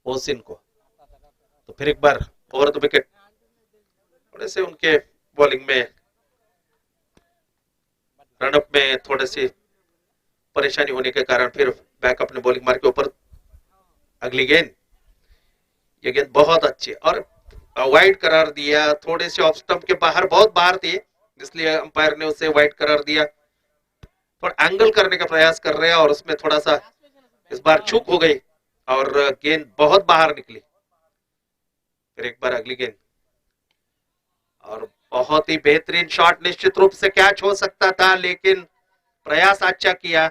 मोहसिन को। तो फिर एक बार ओवर द विकेट। थोड़े से उनके बॉलिंग में रनअप में थोड़ी सी परेशानी होने के कारण फिर बैक अपने बॉलिंग मार्क के ऊपर। अगली गेंद, ये गेंद बहुत अच्छी और वाइड करार दिया, थोड़े से ऑफ स्टंप के बाहर, बहुत बाहर थी, इसलिए अंपायर ने उसे वाइड करार दिया। थोड़ा एंगल करने का प्रयास कर रहे हैं और उसमें थोड़ा सा इस बार चूक हो गई और गेंद बहुत बाहर निकली। फिर एक बार अगली गेंद और बहुत ही बेहतरीन शॉट, निश्चित रूप से कैच हो सकता था लेकिन प्रयास अच्छा किया।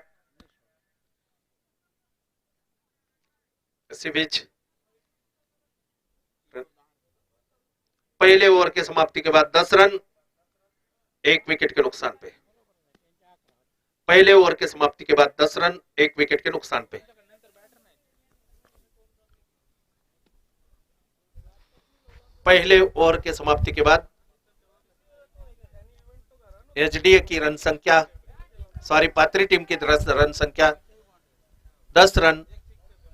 इसी बीच पहले ओवर की समाप्ति के बाद 10 रन 1 विकेट के नुकसान पे। पहले ओवर की समाप्ति के बाद 10 रन 1 विकेट के नुकसान पे। पहले ओवर की समाप्ति के बाद एचडीए की रन संख्या, सॉरी पात्री टीम की रन संख्या 10 रन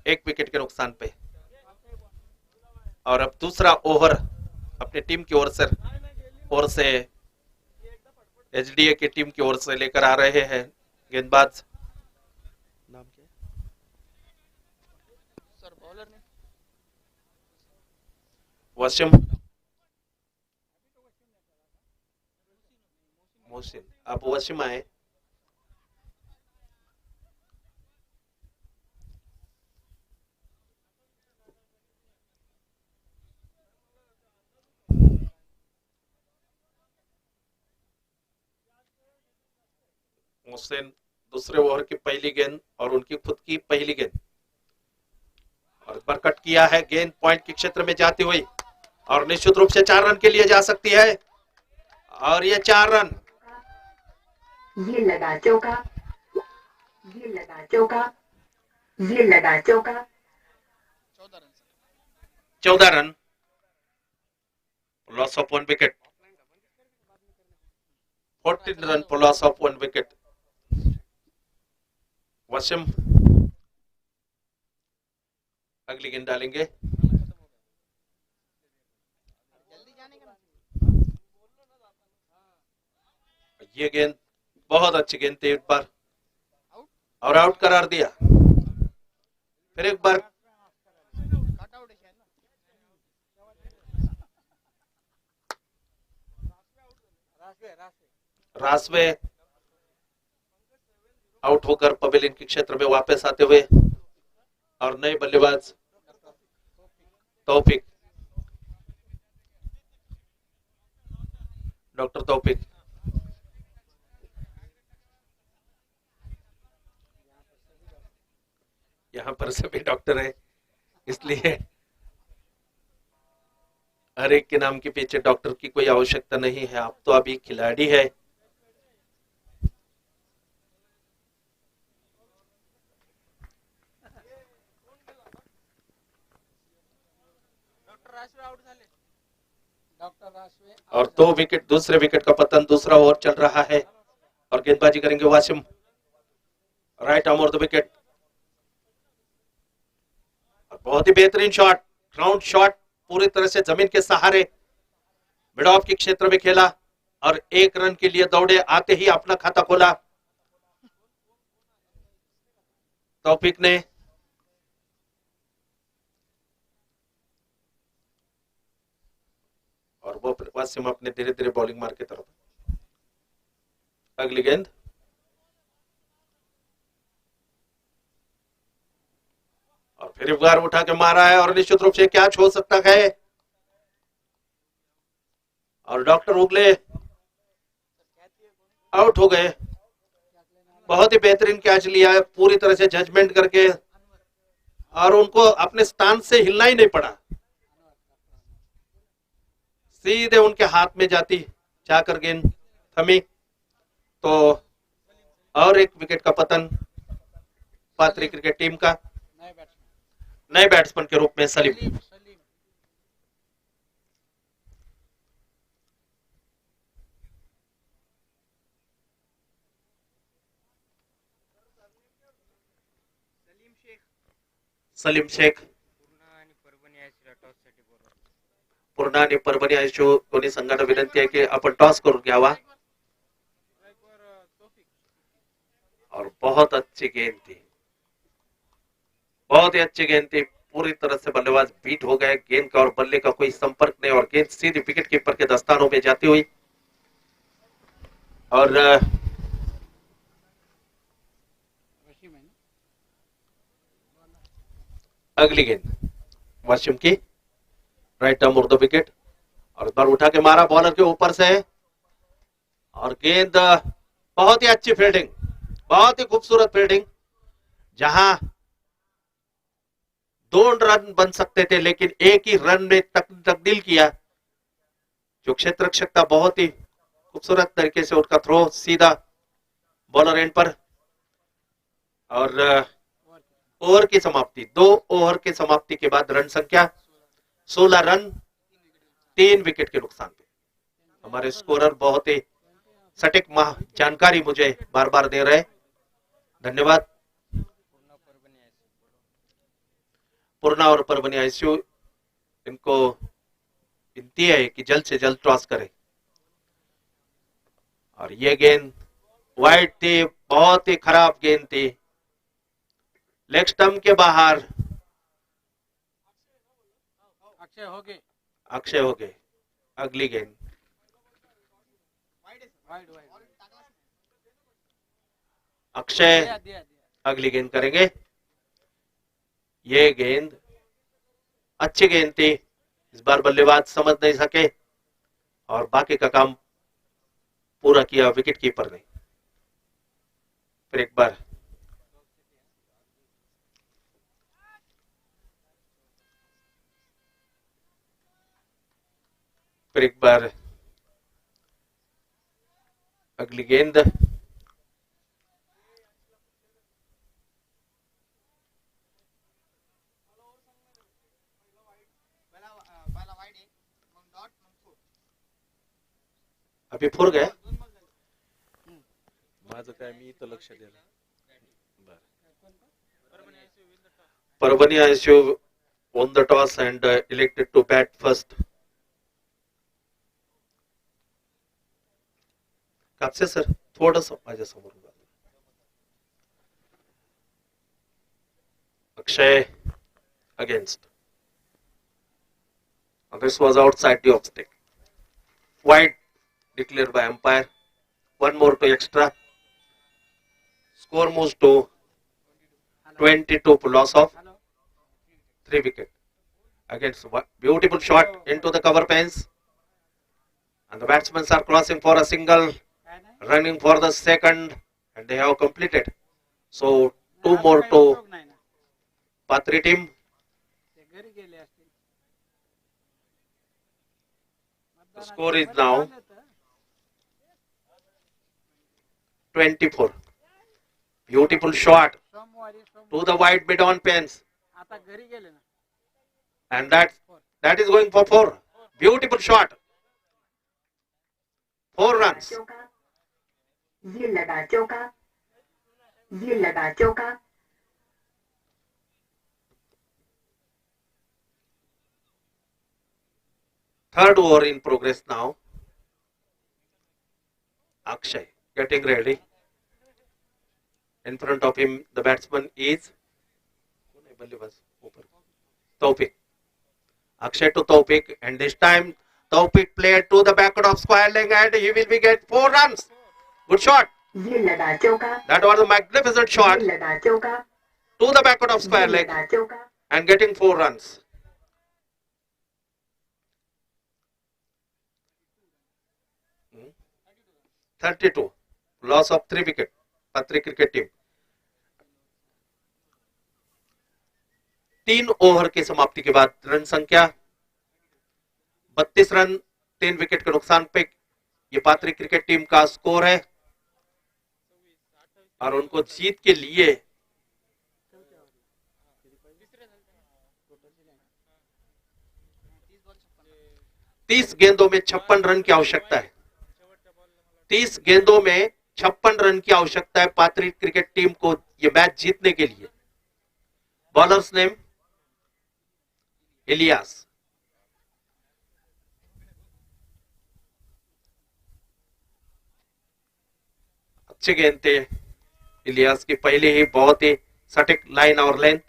1 विकेट के नुकसान पे। और अब दूसरा ओवर अपनी टीम की ओर से एचडीए की टीम की ओर से लेकर आ रहे हैं गेंदबाज। नाम क्या है सर बॉलर ने? वसीम मोहसिन। आप वसीम आए। मोहसिन दूसरे ओवर की पहली गेंद और उनकी खुद की पहली गेंद और पर कट किया है, गेंद पॉइंट के क्षेत्र में जाती हुई और निश्चित रूप से 4 रन के लिए जा सकती है और ये 4 रन। ये लगा चौका, ये लगा चौका, ये लगा चौका, 14 run. 14 run, loss of 1 wicket. 14 run for loss of 1 wicket. Wasim अगली गेंद डालेंगे। जल्दी जाने का ये गेंद बहुत अच्छी गेंद थी, एक बार आउट और आउट करार दिया। फिर एक बार कट आउट है शायद ना। रासवे आउट होकर पवेलियन के क्षेत्र में वापस आते हुए और नए बल्लेबाज तौफीक, डॉक्टर तौफीक। यहाँ पर सभी डॉक्टर हैं, इसलिए हर एक के नाम के पीछे डॉक्टर की कोई आवश्यकता नहीं है। आप तो अभी खिलाड़ी है। डॉक्टर राजवे आउट झाले। डॉक्टर रासवे और 2 विकेट, दूसरे विकेट का पतन, दूसरा ओवर चल रहा है और गेंदबाजी करेंगे Wasim, right arm off the wicket. बहुत ही बेहतरीन शॉट, ग्राउंड शॉट, पूरी तरह से जमीन के सहारे मिड ऑफ के क्षेत्र में खेला और 1 रन के लिए दौड़े, आते ही अपना खाता खोला तौफीक ने। और वो वासिम अपने धीरे धीरे बॉलिंग मार के तरफ। अगली गेंद और फिर एक बार उठा के मारा है और निश्चित रूप से कैच हो सकता है। और डॉक्टर उगले आउट हो गए। बहुत ही बेहतरीन कैच लिया है, पूरी तरह से जजमेंट करके, और उनको अपने स्थान से हिलना ही नहीं पड़ा, सीधे उनके हाथ में जाकर गेंद थमी। तो और एक विकेट का पतन पात्री क्रिकेट टीम का, नए बैट्समैन के रूप में सलीम। सलीम शेख पूर्णा आणि परभणी आयशू दोन्ही संघांना विनंती आहे की आपण टॉस करून घ्यावा। और बहुत अच्छी गेंद थी, बहुत ही अच्छी गेंद थी, पूरी तरह से बल्लेबाज बीट हो गए। गेंद का और बल्ले का कोई संपर्क नहीं और गेंद सीधी विकेट कीपर के दस्तानों में जाती हुई। और अगली गेंद वाशिम की, right arm off the wicket, और बार उठा के मारा बॉलर के ऊपर से, और गेंद बहुत ही अच्छी फील्डिंग, बहुत ही खूबसूरत फील्डिंग, जहां 2 रन बन सकते थे लेकिन एक ही रन में तब्दील किया। जो क्षेत्र रक्षक था, बहुत ही खूबसूरत तरीके से उनका थ्रो सीधा बॉलर एंड पर। और ओवर की समाप्ति, 2 ओवर की समाप्ति के बाद रन संख्या 16 रन 3 विकेट के नुकसान पे। हमारे स्कोरर बहुत ही सटीक जानकारी मुझे बार बार दे रहे, धन्यवाद। पूर्णा और परभणी आईसीयू, इनको विनती है कि जल्द से जल्द टॉस करें। और ये गेंद वाइड थी, बहुत ही खराब गेंद थी, लेग स्टंप के बाहर। अक्षय हो गए। अगली गेंद अक्षय अगली गेंद करेंगे। ये गेंद अच्छी गेंद थी, इस बार बल्लेबाज समझ नहीं सके और बाकी का काम पूरा किया विकेट कीपर ने। फिर एक बार अगली गेंद अभी फुर गए। माझं काय, मी इथं लक्ष द्यायला। Parbhani ICU won the toss and elected to bat first. Kapse sir थोडस माझ्यासमोर उभा. Akshay against. And this was outside the off stick. Wide declared by umpire. One more to extra. Score moves to 22 for loss of 3 wicket. Against beautiful shot into the cover pens. And the batsmen are crossing for a single, running for the second, and they have completed. So 2 more to Patri team. The score is now 24. Beautiful shot to the wide mid on pens. And that is going for 4. Beautiful shot. 4 runs. चौका, ये लगा चौका, ये लगा चौका. Third over in progress now. Akshay getting ready. In front of him, the batsman is Taufik. Akshay to Taufik, and this time Taufik played to the backward of square leg, and he will be get 4 runs. Good shot. ये लगा चौका, That was a magnificent shot ये लगा चौका, to the backward of ये square leg लगा चौका. and getting 4 runs. Hmm. 32. Loss of 3 wicket. Patri cricket team. 3 over की समाप्ति के बाद रन संख्या 32 रन 3 विकेट के नुकसान पे ये पात्री क्रिकेट टीम का स्कोर है. और उनको जीत के लिए तीस गेंदों में 56 रन की आवश्यकता है. 30 गेंदों में 56 रन की आवश्यकता है पात्री क्रिकेट टीम को ये मैच जीतने के लिए. Bowlers name Ilyas. अच्छे गेंद थे इलियास की, पहले ही बहुत ही सटीक लाइन और लेंथ.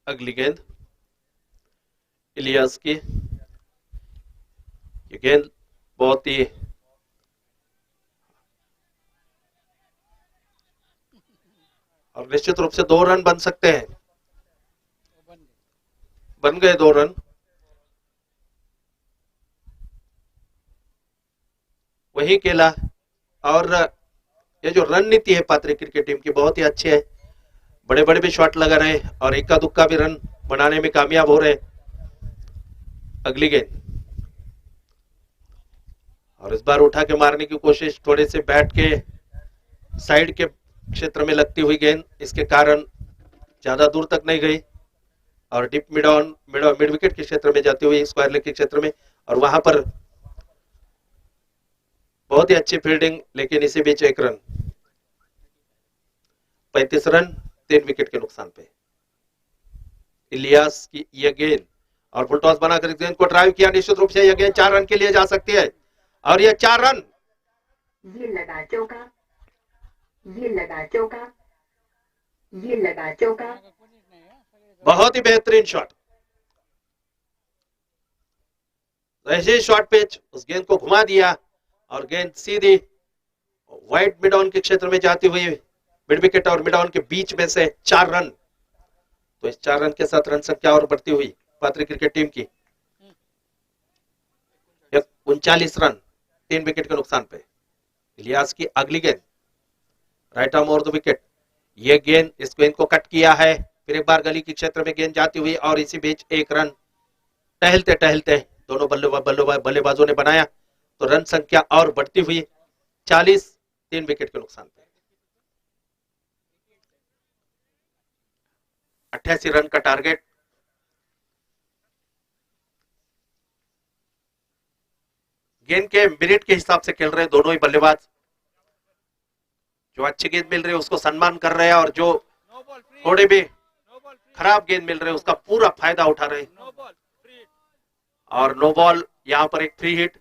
अगली गेंद इलियास की. ये गेंद बहुत ही और निश्चित रूप से 2 रन बन सकते हैं. बन गए 2 रन. वही केला. और ये जो रणनीति है पात्री क्रिकेट टीम की बहुत ही अच्छी है. बड़े बड़े भी शॉट लगा रहे हैं और इक्का दुक्का भी रन बनाने में कामयाब हो रहे हैं. अगली गेंद और इस बार उठा के मारने की कोशिश, थोड़े से बैट के साइड के क्षेत्र में लगती हुई गेंद, इसके कारण ज्यादा दूर तक नहीं गई और डिप मिड विकेट के क्षेत्र में जाती हुई स्क्वायर लेग के क्षेत्र में. और वहां पर बहुत ही अच्छी फील्डिंग, लेकिन इसी बीच 1 रन. 35 रन 3 विकेट के नुकसान पे. इलियास की यह गेंद और फुल टॉस बनाकर इस गेंद को ड्राइव किया. निश्चित रूप से यह गेंद 4 रन के लिए जा सकती है और यह 4 रन. ये लगा चौका, ये लगा चौका, ये लगा चौका. बहुत ही बेहतरीन शॉट. ऐसे शॉट पिच उस गेंद को घुमा दिया और गेंद सीधी वाइड मिड ऑन के क्षेत्र में जाती हुई मिड विकेट और मिड ऑन के बीच में से 4 रन. तो इस 4 रन के साथ रन संख्या और बढ़ती हुई पात्री क्रिकेट टीम की 39 रन 3 विकेट के नुकसान पे. इलियास की अगली गेंद right arm over the wicket. ये गेंद इस गेंद को कट किया है. फिर एक बार गली के क्षेत्र में गेंद जाती हुई और इसी बीच 1 रन टहलते टहलते दोनों बल्लेबाजों ने बनाया. तो रन संख्या और बढ़ती हुई 40 3 विकेट के नुकसान पे. 88 रन का टारगेट. गेंद के मिनट के हिसाब से खेल रहे हैं दोनों ही बल्लेबाज. जो अच्छी गेंद मिल रही है उसको सम्मान कर रहे हैं और जो थोड़े भी खराब गेंद मिल रहे हैं उसका पूरा फायदा उठा रहे हैं। No ball free hit. और नो बॉल, यहां पर एक फ्री हिट।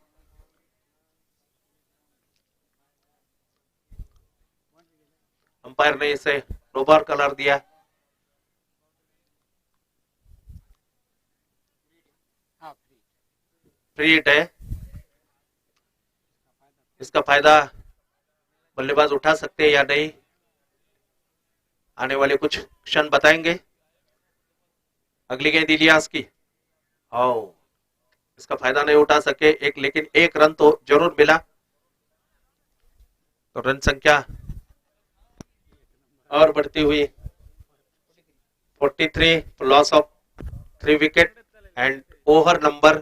अंपायर ने इसे नो बॉल कलर दिया। फ्री हिट है। इसका फायदा बल्लेबाज उठा सकते हैं या नहीं, आने वाले कुछ क्षण बताएंगे। अगली गेंद इलियास की। आओ, इसका फायदा नहीं उठा सके एक, लेकिन एक रन तो जरूर मिला। तो रन संख्या और बढ़ती हुई 43, loss of 3 wicket and over number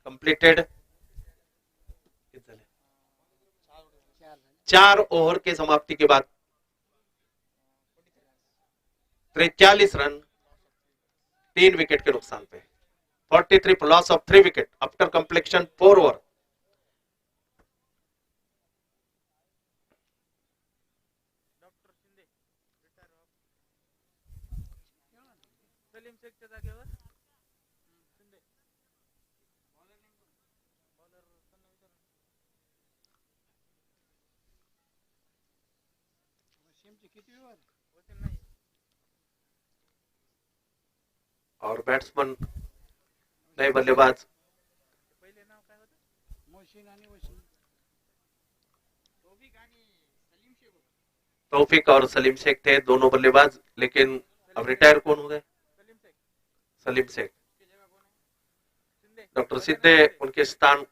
completed. 4 over के समाप्ति के बाद 43 रन 3 विकेट के नुकसान पे। 43 loss of 3 wicket after completion 4 over. Doctor Shinde retire Salim शेखच्या जागेवर शिंदे बॉलर किती ओव्हर वचन नाही। और बैट्समैन नए बल्लेबाज पहिले नाव काय होतं? मोशिन आणि वशिन। तौफिक आणि सलीम शेख होता। तौफिक और सलीम शेख थे दोनों बल्लेबाज, लेकिन अब रिटायर कौन हो गए? सलीम शेख सलीम शेख। की जगह कौन है? शिंदे। डॉक्टर सिद्धे उनके स्थान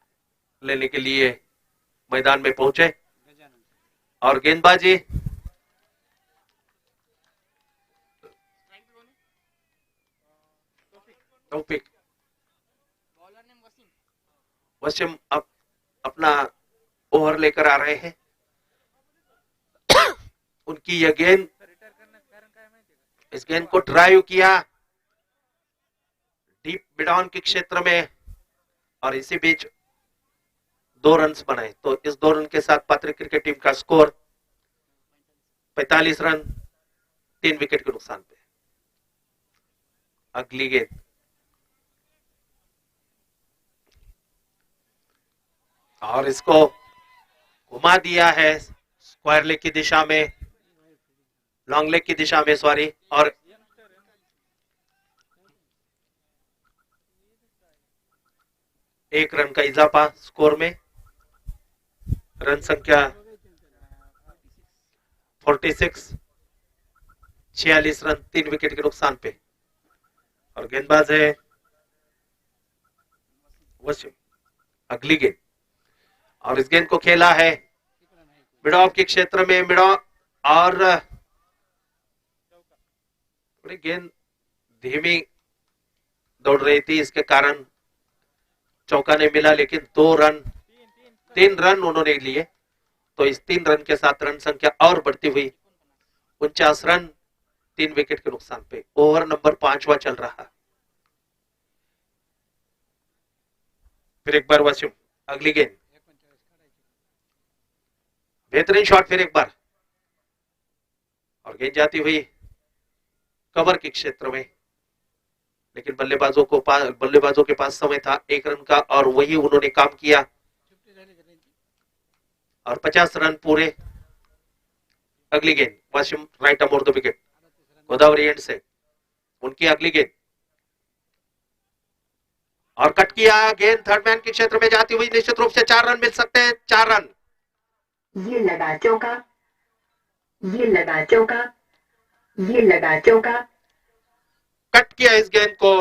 लेने के लिए मैदान में पहुंचे और गेंदबाजी तौफिक। Bowler name Wasim. वसीम अब अपना ओवर लेकर आ रहे हैं। उनकी यह गेंद, रिटायर करण्याचं कारण काय माहिती आहे का? इस गेंद को ड्राइव किया डीप मिडऑन के क्षेत्र में और इसी बीच 2 रन बनाए। तो इस 2 रन के साथ पात्री क्रिकेट टीम का स्कोर 45 रन 3 विकेट के नुकसान पे। अगली गेंद और इसको घुमा दिया है स्क्वायर लेग की दिशा में, लॉन्ग लेग की दिशा में सॉरी, और एक रन का इजाफा स्कोर में। रन संख्या 46, 46 रन 3 विकेट के नुकसान पे। और गेंदबाज है वसीम। अगली गेंद और इस गेंद को खेला है मिड ऑफ के क्षेत्र में, मिड ऑफ, और थोड़ी गेंद धीमी दौड़ रही थी, इसके कारण चौका नहीं मिला, लेकिन 3 रन उन्होंने लिए। तो इस 3 रन के साथ रन संख्या और बढ़ती हुई 49 रन 3 विकेट के नुकसान पे। ओवर नंबर 5वां चल रहा। फिर एक बार वसीम। अगली गेंद, बेहतरीन शॉट फिर एक बार, और गेंद जाती हुई कवर के क्षेत्र में, लेकिन बल्लेबाजों के पास समय था 1 रन का, और वही उन्होंने काम किया और 50 रन पूरे। अगली गेंद Wasim right arm over the wicket, Godavari end से उनकी अगली गेंद, और कट किया गेंद थर्ड मैन के क्षेत्र में जाती हुई, निश्चित रूप से 4 रन मिल सकते हैं। 4 रन। ये लगा चौका, ये लगा चौका, ये लगा चौका। कट किया इस गेंद को,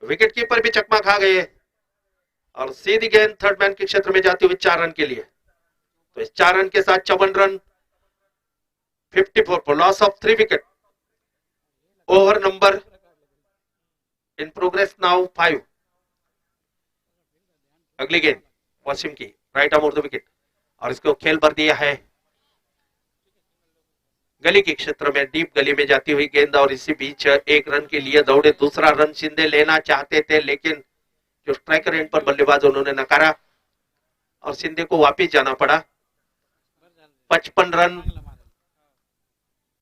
विकेट कीपर भी चकमा खा गए, और सीधी गेंद थर्ड मैन के क्षेत्र में जाती हुई 4 रन के लिए। तो इस 4 रन के साथ 54 run 54 for loss of 3 wicket. Over number in progress now 5। अगली गेंद वसीम की राइट अमोर द विकेट, और इसको खेल भर दिया है गली के क्षेत्र में, डीप गली में जाती हुई गेंद, और इसी बीच 1 रन के लिए दौड़े। दूसरा रन शिंदे लेना चाहते थे, लेकिन जो स्ट्राइकर एंड पर बल्लेबाज उन्होंने नकारा, और शिंदे को वापिस जाना पड़ा। 55 रन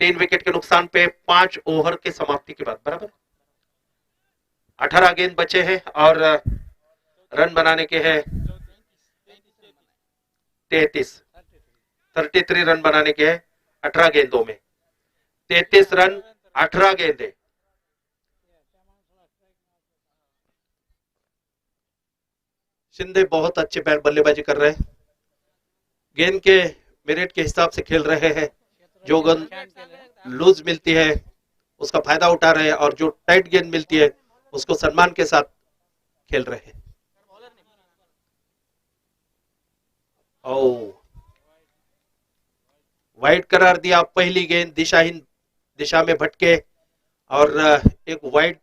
3 विकेट के नुकसान पे 5 ओवर के समाप्ति के बाद, बराबर 18 गेंद बचे हैं और रन बनाने के हैं 33 रन बनाने के हैं 18 गेंदों में। 33 रन 18 गेंदें। शिंदे बहुत अच्छे बैट बल्लेबाजी कर रहे हैं, गेंद के मेरिट के हिसाब से खेल रहे हैं, जो गेंद लूज मिलती है उसका फायदा उठा रहे हैं और जो टाइट गेंद मिलती है उसको सम्मान के साथ खेल रहे हैं। वाइड करार दिया, पहली गेंद दिशाहीन दिशा में भटके और एक वाइड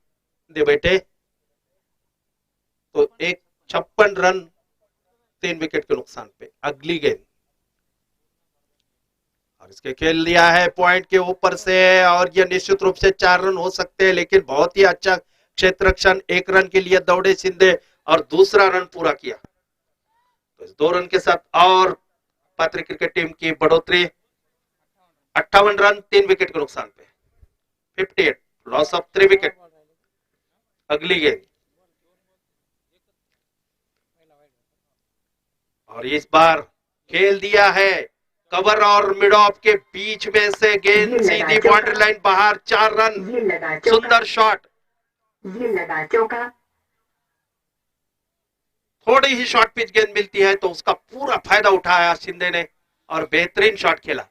दे बैठे तो एक 56 रन 3 विकेट के नुकसान पे। अगली गेंद और इसके खेल लिया है पॉइंट के ऊपर से और यह निश्चित रूप से 4 रन हो सकते हैं, लेकिन बहुत ही अच्छा क्षेत्र रक्षण। 1 रन के लिए दौड़े शिंदे और दूसरा रन पूरा किया, तो इस 2 रन के साथ और पात्री क्रिकेट टीम की बढ़ोतरी। 58 रन 3 विकेट के नुकसान पे, 58 लॉस ऑफ 3 विकेट। अगली गेंद और इस बार खेल दिया है कवर और मिड ऑफ के बीच में से गेंद सीधी बाउंड्री लाइन बाहर। 4 रन, सुंदर शॉट। थोड़ी ही शॉर्ट पिच गेंद मिलती है तो उसका पूरा फायदा उठाया शिंदे ने और बेहतरीन शॉट खेला।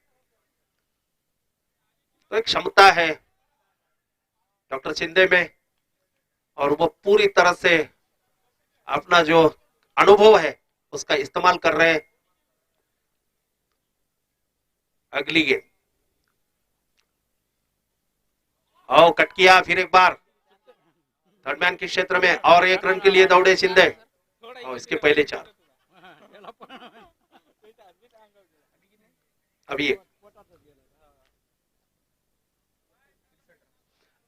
तो एक क्षमता है डॉक्टर शिंदे में और वो पूरी तरह से अपना जो अनुभव है उसका इस्तेमाल कर रहे हैं। अगली गेंद कट किया, फिर एक बार थर्ड मैन के क्षेत्र में और 1 रन के लिए दौड़े शिंदे और इसके पहले 4। अभी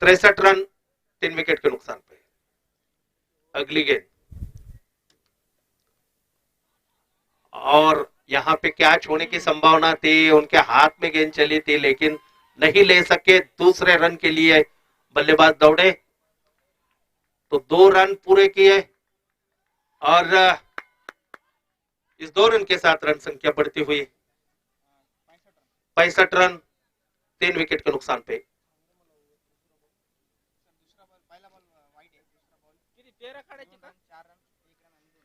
63 रन 3 विकेट के नुकसान पे। अगली गेंद और यहां पे कैच होने की संभावना थी, उनके हाथ में गेंद चली थी लेकिन नहीं ले सके। दूसरे रन के लिए बल्लेबाज दौड़े तो 2 रन पूरे किए और इस 2 रन के साथ रन संख्या बढ़ती हुई 65 रन 3 विकेट के नुकसान पे।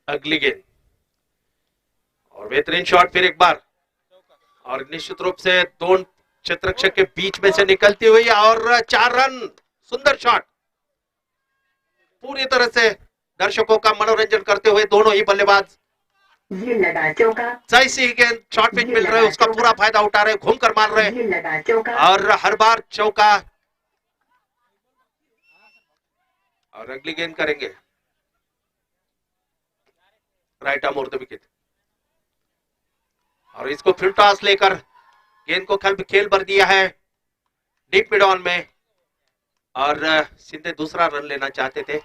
अगली गेंद और बेहतरीन शॉट, फिर एक बार और निश्चित रूप से 2 क्षेत्ररक्षक के बीच में से निकलती हुई और 4 रन। सुंदर शॉट, पूरी तरह से दर्शकों का मनोरंजन करते हुए दोनों ही बल्लेबाज सही सी गेंद शॉर्ट पिच मिल रहे हैं उसका पूरा फायदा उठा रहे, घूम कर मार रहे और हर बार चौका। और अगली गेंद करेंगे right arm over the wicket और इसको फिर टॉस लेकर गेंद को खेल भर दिया है डीप मिड ऑन में और शिंदे दूसरा रन लेना चाहते थे।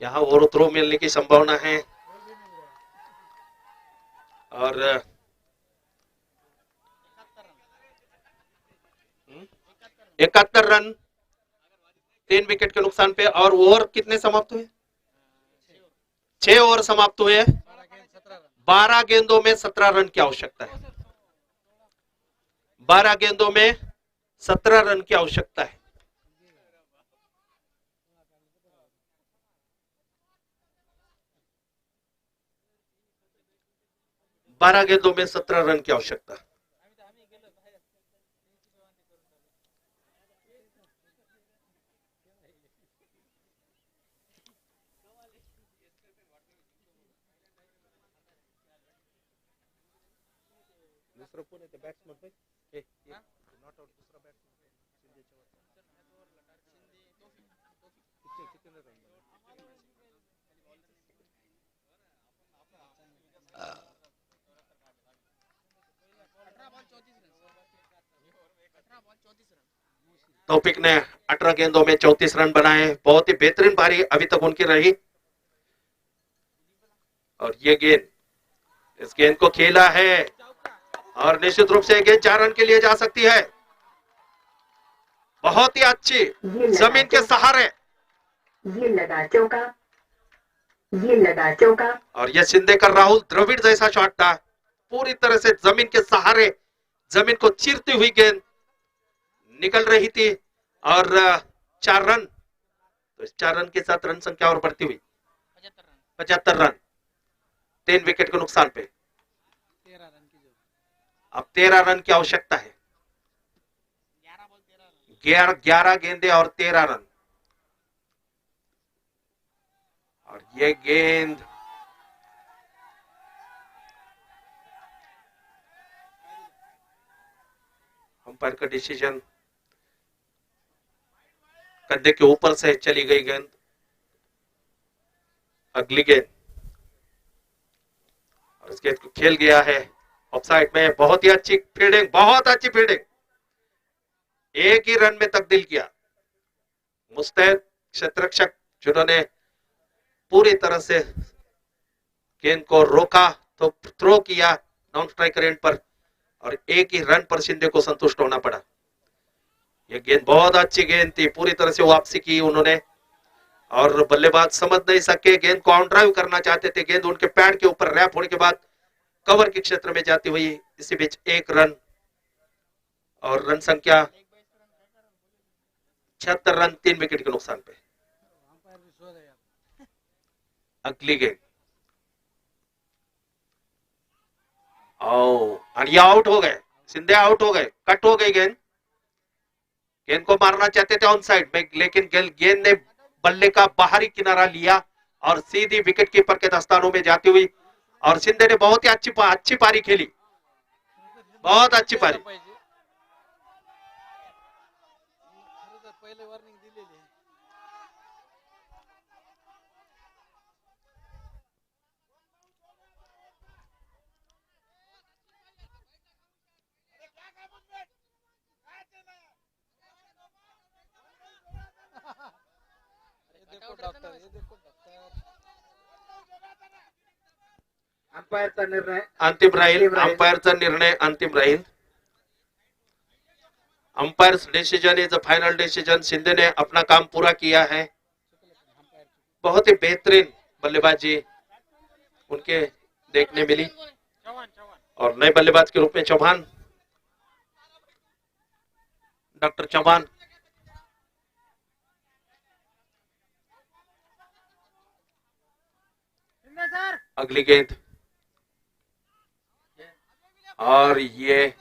यहां ओवर थ्रो मिलने की संभावना है और 71 रन 3 विकेट के नुकसान पे। और ओवर कितने समाप्त हुए? 6 ओवर समाप्त हुए। 12 गेंदों में 17 रन की आवश्यकता है। 12 गेंदों में 17 रन की आवश्यकता है। बारह गेंदों में 17 रन की आवश्यकता। दूसरा कोण आहे बॅट्समन पे नॉट आउट दूसरा बॅट्समन कितने रन तौफीक ने 18 गेंदों में 34 रन बनाए। बहुत ही बेहतरीन पारी अभी तक उनकी रही और ये गेंद इस गेंद को खेला है और निश्चित रूप से गेंद 4 रन के लिए जा सकती है। बहुत ही अच्छी ये लगा जमीन के चौका। सहारे, ये लगा चौका। ये लगा चौका। और ये शिंदे का राहुल द्रविड़ जैसा शॉट था, पूरी तरह से जमीन के सहारे, जमीन को चीरती हुई गेंद निकल रही थी, और 4 रन, तो इस 4 रन के साथ रन संख्या और बढ़ती हुई 75 रन, 75 रन, 3 विकेट के नुकसान पे। 13 रन की जरूरत, अब 13 रन की आवश्यकता है, 11 बॉल 13 रन। 11 गेंदे और 13 रन। और ये गेंद अंपायर का डिसीजन, कंधे के ऊपर से चली गई गेंद। अगली गेंद, और इस गेंद को खेल गया है ऑफसाइड में। बहुत ही अच्छी फील्डिंग, बहुत अच्छी फील्डिंग, एक ही रन में तब्दील किया। मुस्तैद क्षेत्ररक्षक जिन्होंने पूरी तरह से गेंद को रोका, तो थ्रो किया नॉन स्ट्राइकर एंड पर, और एक ही रन पर शिंदे को संतुष्ट होना पड़ा। यह गेंद बहुत अच्छी गेंद थी, पूरी तरह से वापसी की उन्होंने, और बल्लेबाज समझ नहीं सके, गेंद को आउट ड्राइव करना चाहते थे। गेंद उनके पैड के ऊपर रैप होने के बाद कवर के क्षेत्र में जाती हुई इसी बीच 1 रन, और रन संख्या 76 रन, 3 विकेट के नुकसान पे। अगली गेंद, और ये आउट हो गए, शिंदे आउट हो गए, कट हो गई गेंद। गेंद को मारना चाहते थे ऑन साइड में, लेकिन गेंद ने बल्ले का बाहरी किनारा लिया और सीधी विकेट कीपर के दस्तानों में जाती हुई, और शिंदे ने बहुत ही अच्छी पारी खेली, बहुत अच्छी पारी। पहिले वॉर्निंग दिलेली आहे. अंपायरचा निर्णय अंतिम राहील, अंपायरचा निर्णय अंतिम राहील। Umpires decision is the final decision. Shinde ने अपना काम पूरा किया है, बहुत ही बेहतरीन बल्लेबाजी उनके देखने मिली, और नए बल्लेबाज के रूप में चौहान, डॉक्टर चौहान। अगली गेंद, और ये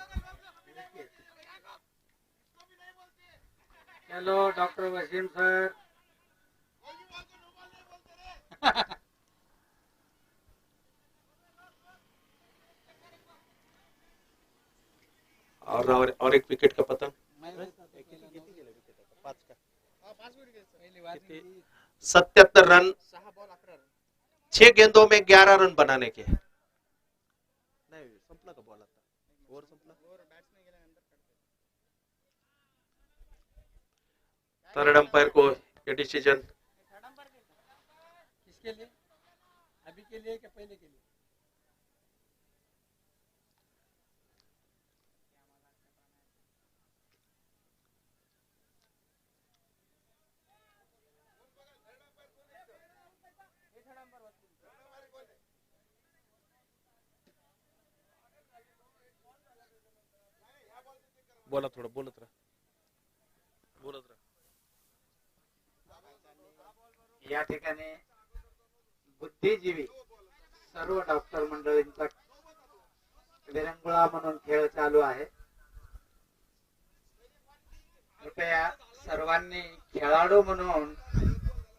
चलो डॉक्टर वसीम सर। और एक विकेट का पतन। 77 रन, 6 बॉल 11 रन. 6 गेंदों में 11 रन बनाने के। नहीं संपला का बॉल आता, ओव्हर संपला, और बॅट्समॅन गेल्यानंतर काढतात. थर्ड अंपायर को ये डिसीजन। किसके लिए? अभी के लिए क्या पहले के लिए? बोला, थोडं बोलत राहा. या ठिकाणी बुद्धिजीवी सर्व डॉक्टर मंडळींचा विरंगुळा म्हणून खेळ चालू आहे. कृपया सर्वांनी खेळाडू म्हणून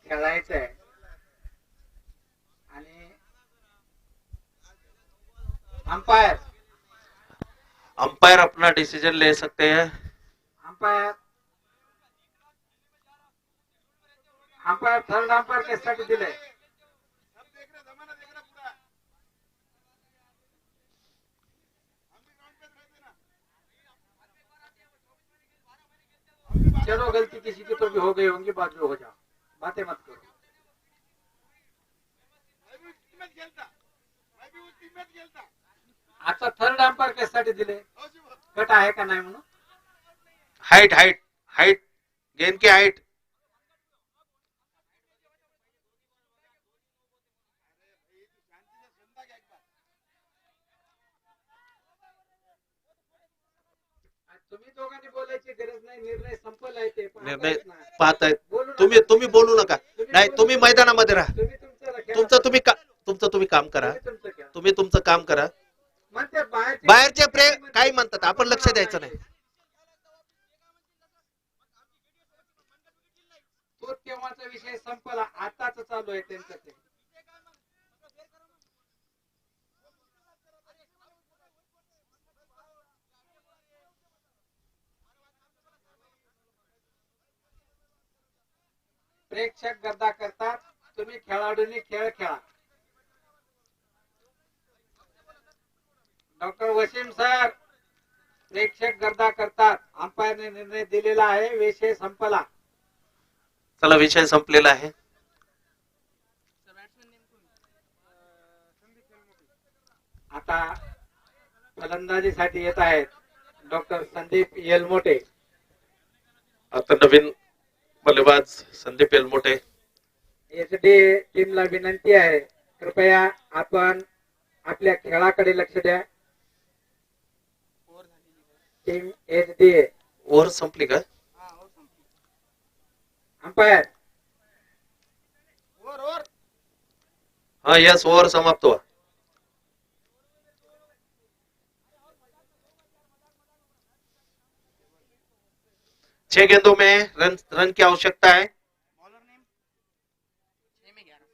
खेळायचंय, आणि अंपायर अंपायर अपना डिसीजन ले सकते हैं। अंपायर अंपायर थर्ड अंपायर कशासाठी दिले? चलो गलती किसी की तो भी हो गई होंगी, बाद में हो जाओ, बातें मत करो। आता थर्ड अंपायर कशासाठी दिले? कट आहे का नाही म्हणून? हाइट हाइट हाइट गेंद की हाइट। तुम्ही दोघांनी बोलायची गरज नाही, निर्णय संपलाय ते निर्णय पाहतायत ना. पाहतायत. बोलू नका. तुम्ही बोलू नका. नाही, तुम्ही मैदानामध्ये राहा. तुम्ही तुमचं खेळा. तुमचं तुम्ही काम करा. तुम्ही तुमचं खेळा. तुम्ही तुमचं काम करा. मग ते बाहेरचे प्रेम काही म्हणतात, आपण लक्ष द्यायचं नाही. तो तेव्हाचा विषय संपला, आताच चालू आहे त्यांचं ते. प्रेक्षक गद्दा करतात, तुम्ही खेळाडूंनी खेळ खेळा. डॉक्टर वसीम सर, प्रेक्षक गद्दा करतात, अंपायरने निर्णय दिलेला आहे, विषय संपला. चला, विषय संपलेला आहे. सर बॅट्समॅन नेम कोण? संदीप हेलमोटे. आता फलंदाजीसाठी येत आहेत डॉक्टर संदीप येलमोटे. आता नवीन बल्लेबाज संदीप येलमोटे. एचडी टीमला विनंती आहे, कृपया आपण आपल्या खेळाकडे लक्ष द्या. ओव्हर झालेली आहे. टीम एचडी ओव्हर संपली का? हा ओव्हर संपली. अंपायर ओव्हर हाँ, यस, ओवर समाप्त हुआ. छह गेंदों में रन की आवश्यकता है. बॉलर नेम 6 में 11.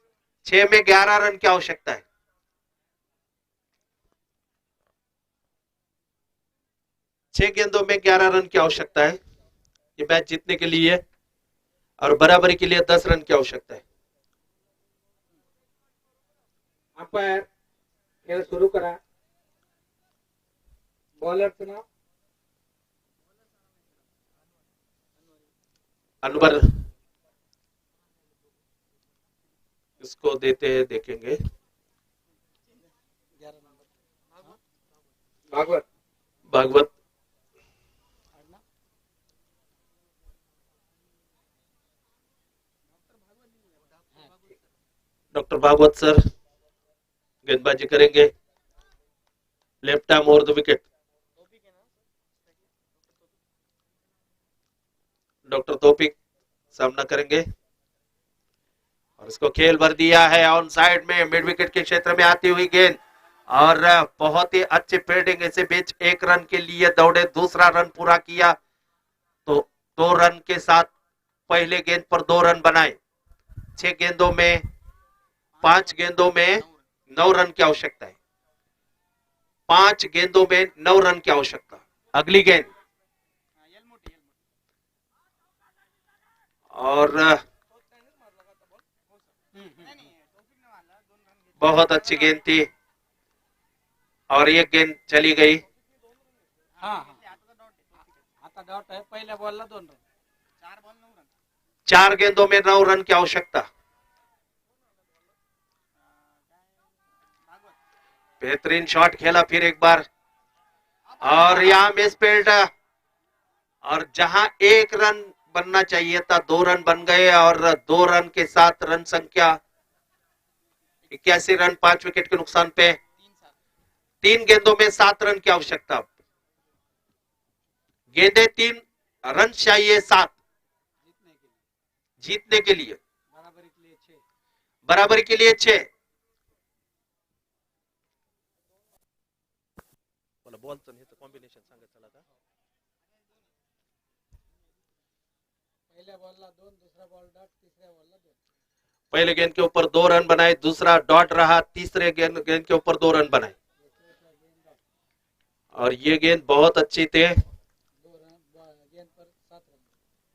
6 में 11 रन की आवश्यकता है. छह गेंदों में 11 रन की आवश्यकता है. ये मैच जीतने के लिए और बराबरी के लिए 10 रन की आवश्यकता है. अंपायर खेळ सुरू करा. बॉलरचं नाव अनवर, इसको देते हैं, देखेंगे. 11 नंबर. भागवत. भागवत. आडनाव? डॉक्टर भागवत सर गेंदबाजी करेंगे. Left arm over the wicket. Topic है ना? डॉक्टर तौफीक सामना करेंगे और इसको खेल भर दिया है ऑन साइड में, मिड विकेट के क्षेत्र में आती हुई गेंद और बहुत ही अच्छी फील्डिंग. इसे बीच 1 रन के लिए दौड़े, दूसरा रन पूरा किया तो 2 रन के साथ पहले गेंद पर 2 रन बनाए. 6 गेंदों में 5 गेंदों में 9 रन की आवश्यकता है. 5 गेंदों में 9 रन की आवश्यकता. अगली गेंद हाँ, येलमोटे. और नहीं टॉपिक ने मारला 2 रन घेतले. बहुत अच्छी गेंद थी और ये गेंद चली गई. हा आता डॉट आहे. आता डॉट आहे, पहिल्या बॉलला 2 रन. 4 ball 9 run. 4 गेंदों में 9 रन की आवश्यकता. भागवत. बेहतरीन शॉट खेला फिर एक बार और यहाँ मिस फील्ड और जहां 1 रन बनना चाहिए था 2 रन बन गए और 2 रन के साथ रन संख्या 81 रन 5 विकेट के नुकसान पे. 3-7. 3 गेंदों में 7 रन की आवश्यकता. गेंदे 3 रन चाहिए 7 जीतने के लिए, जीतने के लिए. बराबरी के लिए 6. बराबरी के लिए 6. बॉलचं कॉम्बिनेशन सांगा चला आता. पहिल्या बॉलला 2, दुसरा बॉल डॉट, तिसऱ्या बॉलला 2. पहले गेंद के ऊपर 2 रन बनाए, दूसरा डॉट रहा, तीसरे गेंद के ऊपर 2 रन बनाए और ये गेंद बहुत अच्छी थे 2 रन गेंद पर 7 रन.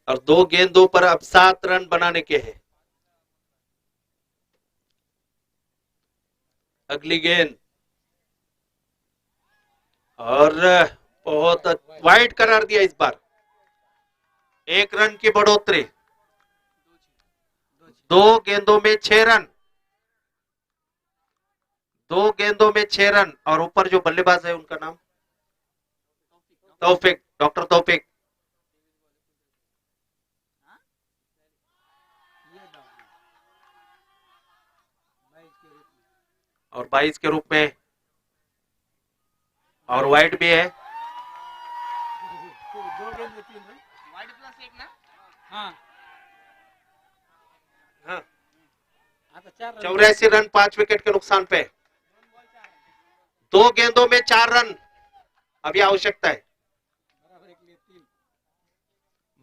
और 2 गेंदों पर अब 7 रन बनाने के हैं. अगली गेंद और बहुत वाइड करार दिया इस बार. 1 रन की बढ़ोतरी. 2 गेंदों में 6 रन. 2 गेंदों में 6 रन और ऊपर जो बल्लेबाज है उनका नाम तौफीक, डॉक्टर तौफीक. और 22 के रूप में, और वाइड भी है। वाइड प्लस 1 ना? हाँ 84 रन 5 विकेट के नुकसान पे। 2 गेंदों में 4 रन अभी आवश्यकता है।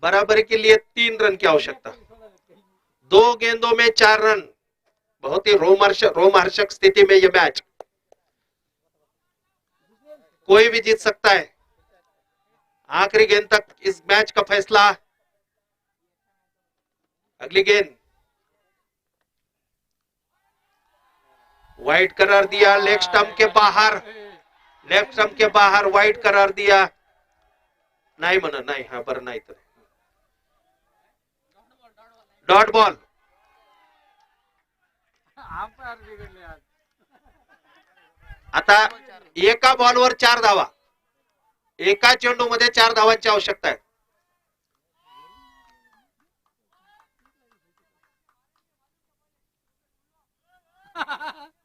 बराबरी के लिए 3 रन की आवश्यकता। 2 गेंदों में 4 रन, बहुत ही रोमहर्षक स्थिति में यह मैच, कोई भी जीत सकता है। आखिरी गेंद तक इस मैच का फैसला। अगली गेंद वाइड करार दिया, लेग स्टंप के बाहर, लेफ्ट स्टंप के बाहर वाइड करार दिया। नाही म्हणा, नाही, हा बरं, नाही तर डॉट बॉल। आता एका बॉलवर 4 धावा, एका चेंडूमध्ये 4 धावांची आवश्यकता आहे।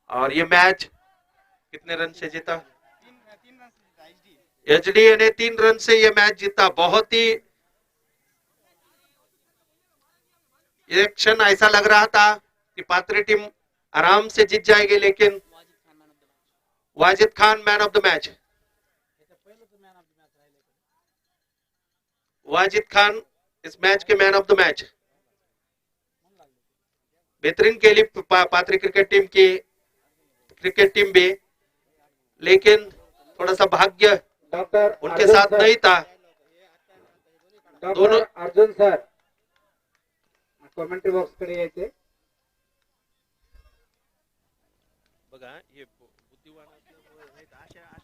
और ये मैच कितने रन से जीता? 3 रन से जीता एचडीए ने 3 रन से ये मैच जीता। बहुत ही एक क्षण ऐसा लग रहा था कि पात्री टीम आराम से जीत जाएगी, लेकिन Wajid Khan man of the match. Wajid Khan is match K man of the match. बेहतरीन खेली पात्री क्रिकेट टीम भी, लेकिन थोड़ा सा भाग्य डॉक्टर उनके अर्जुन साथ सर, नहीं था। डॉक्टर दोनों- अर्जुन सर कॉमेंट्री बॉक्स कडे यायचे। बघा, हे बुद्धिवान असल्यामुळे नाही तर अशा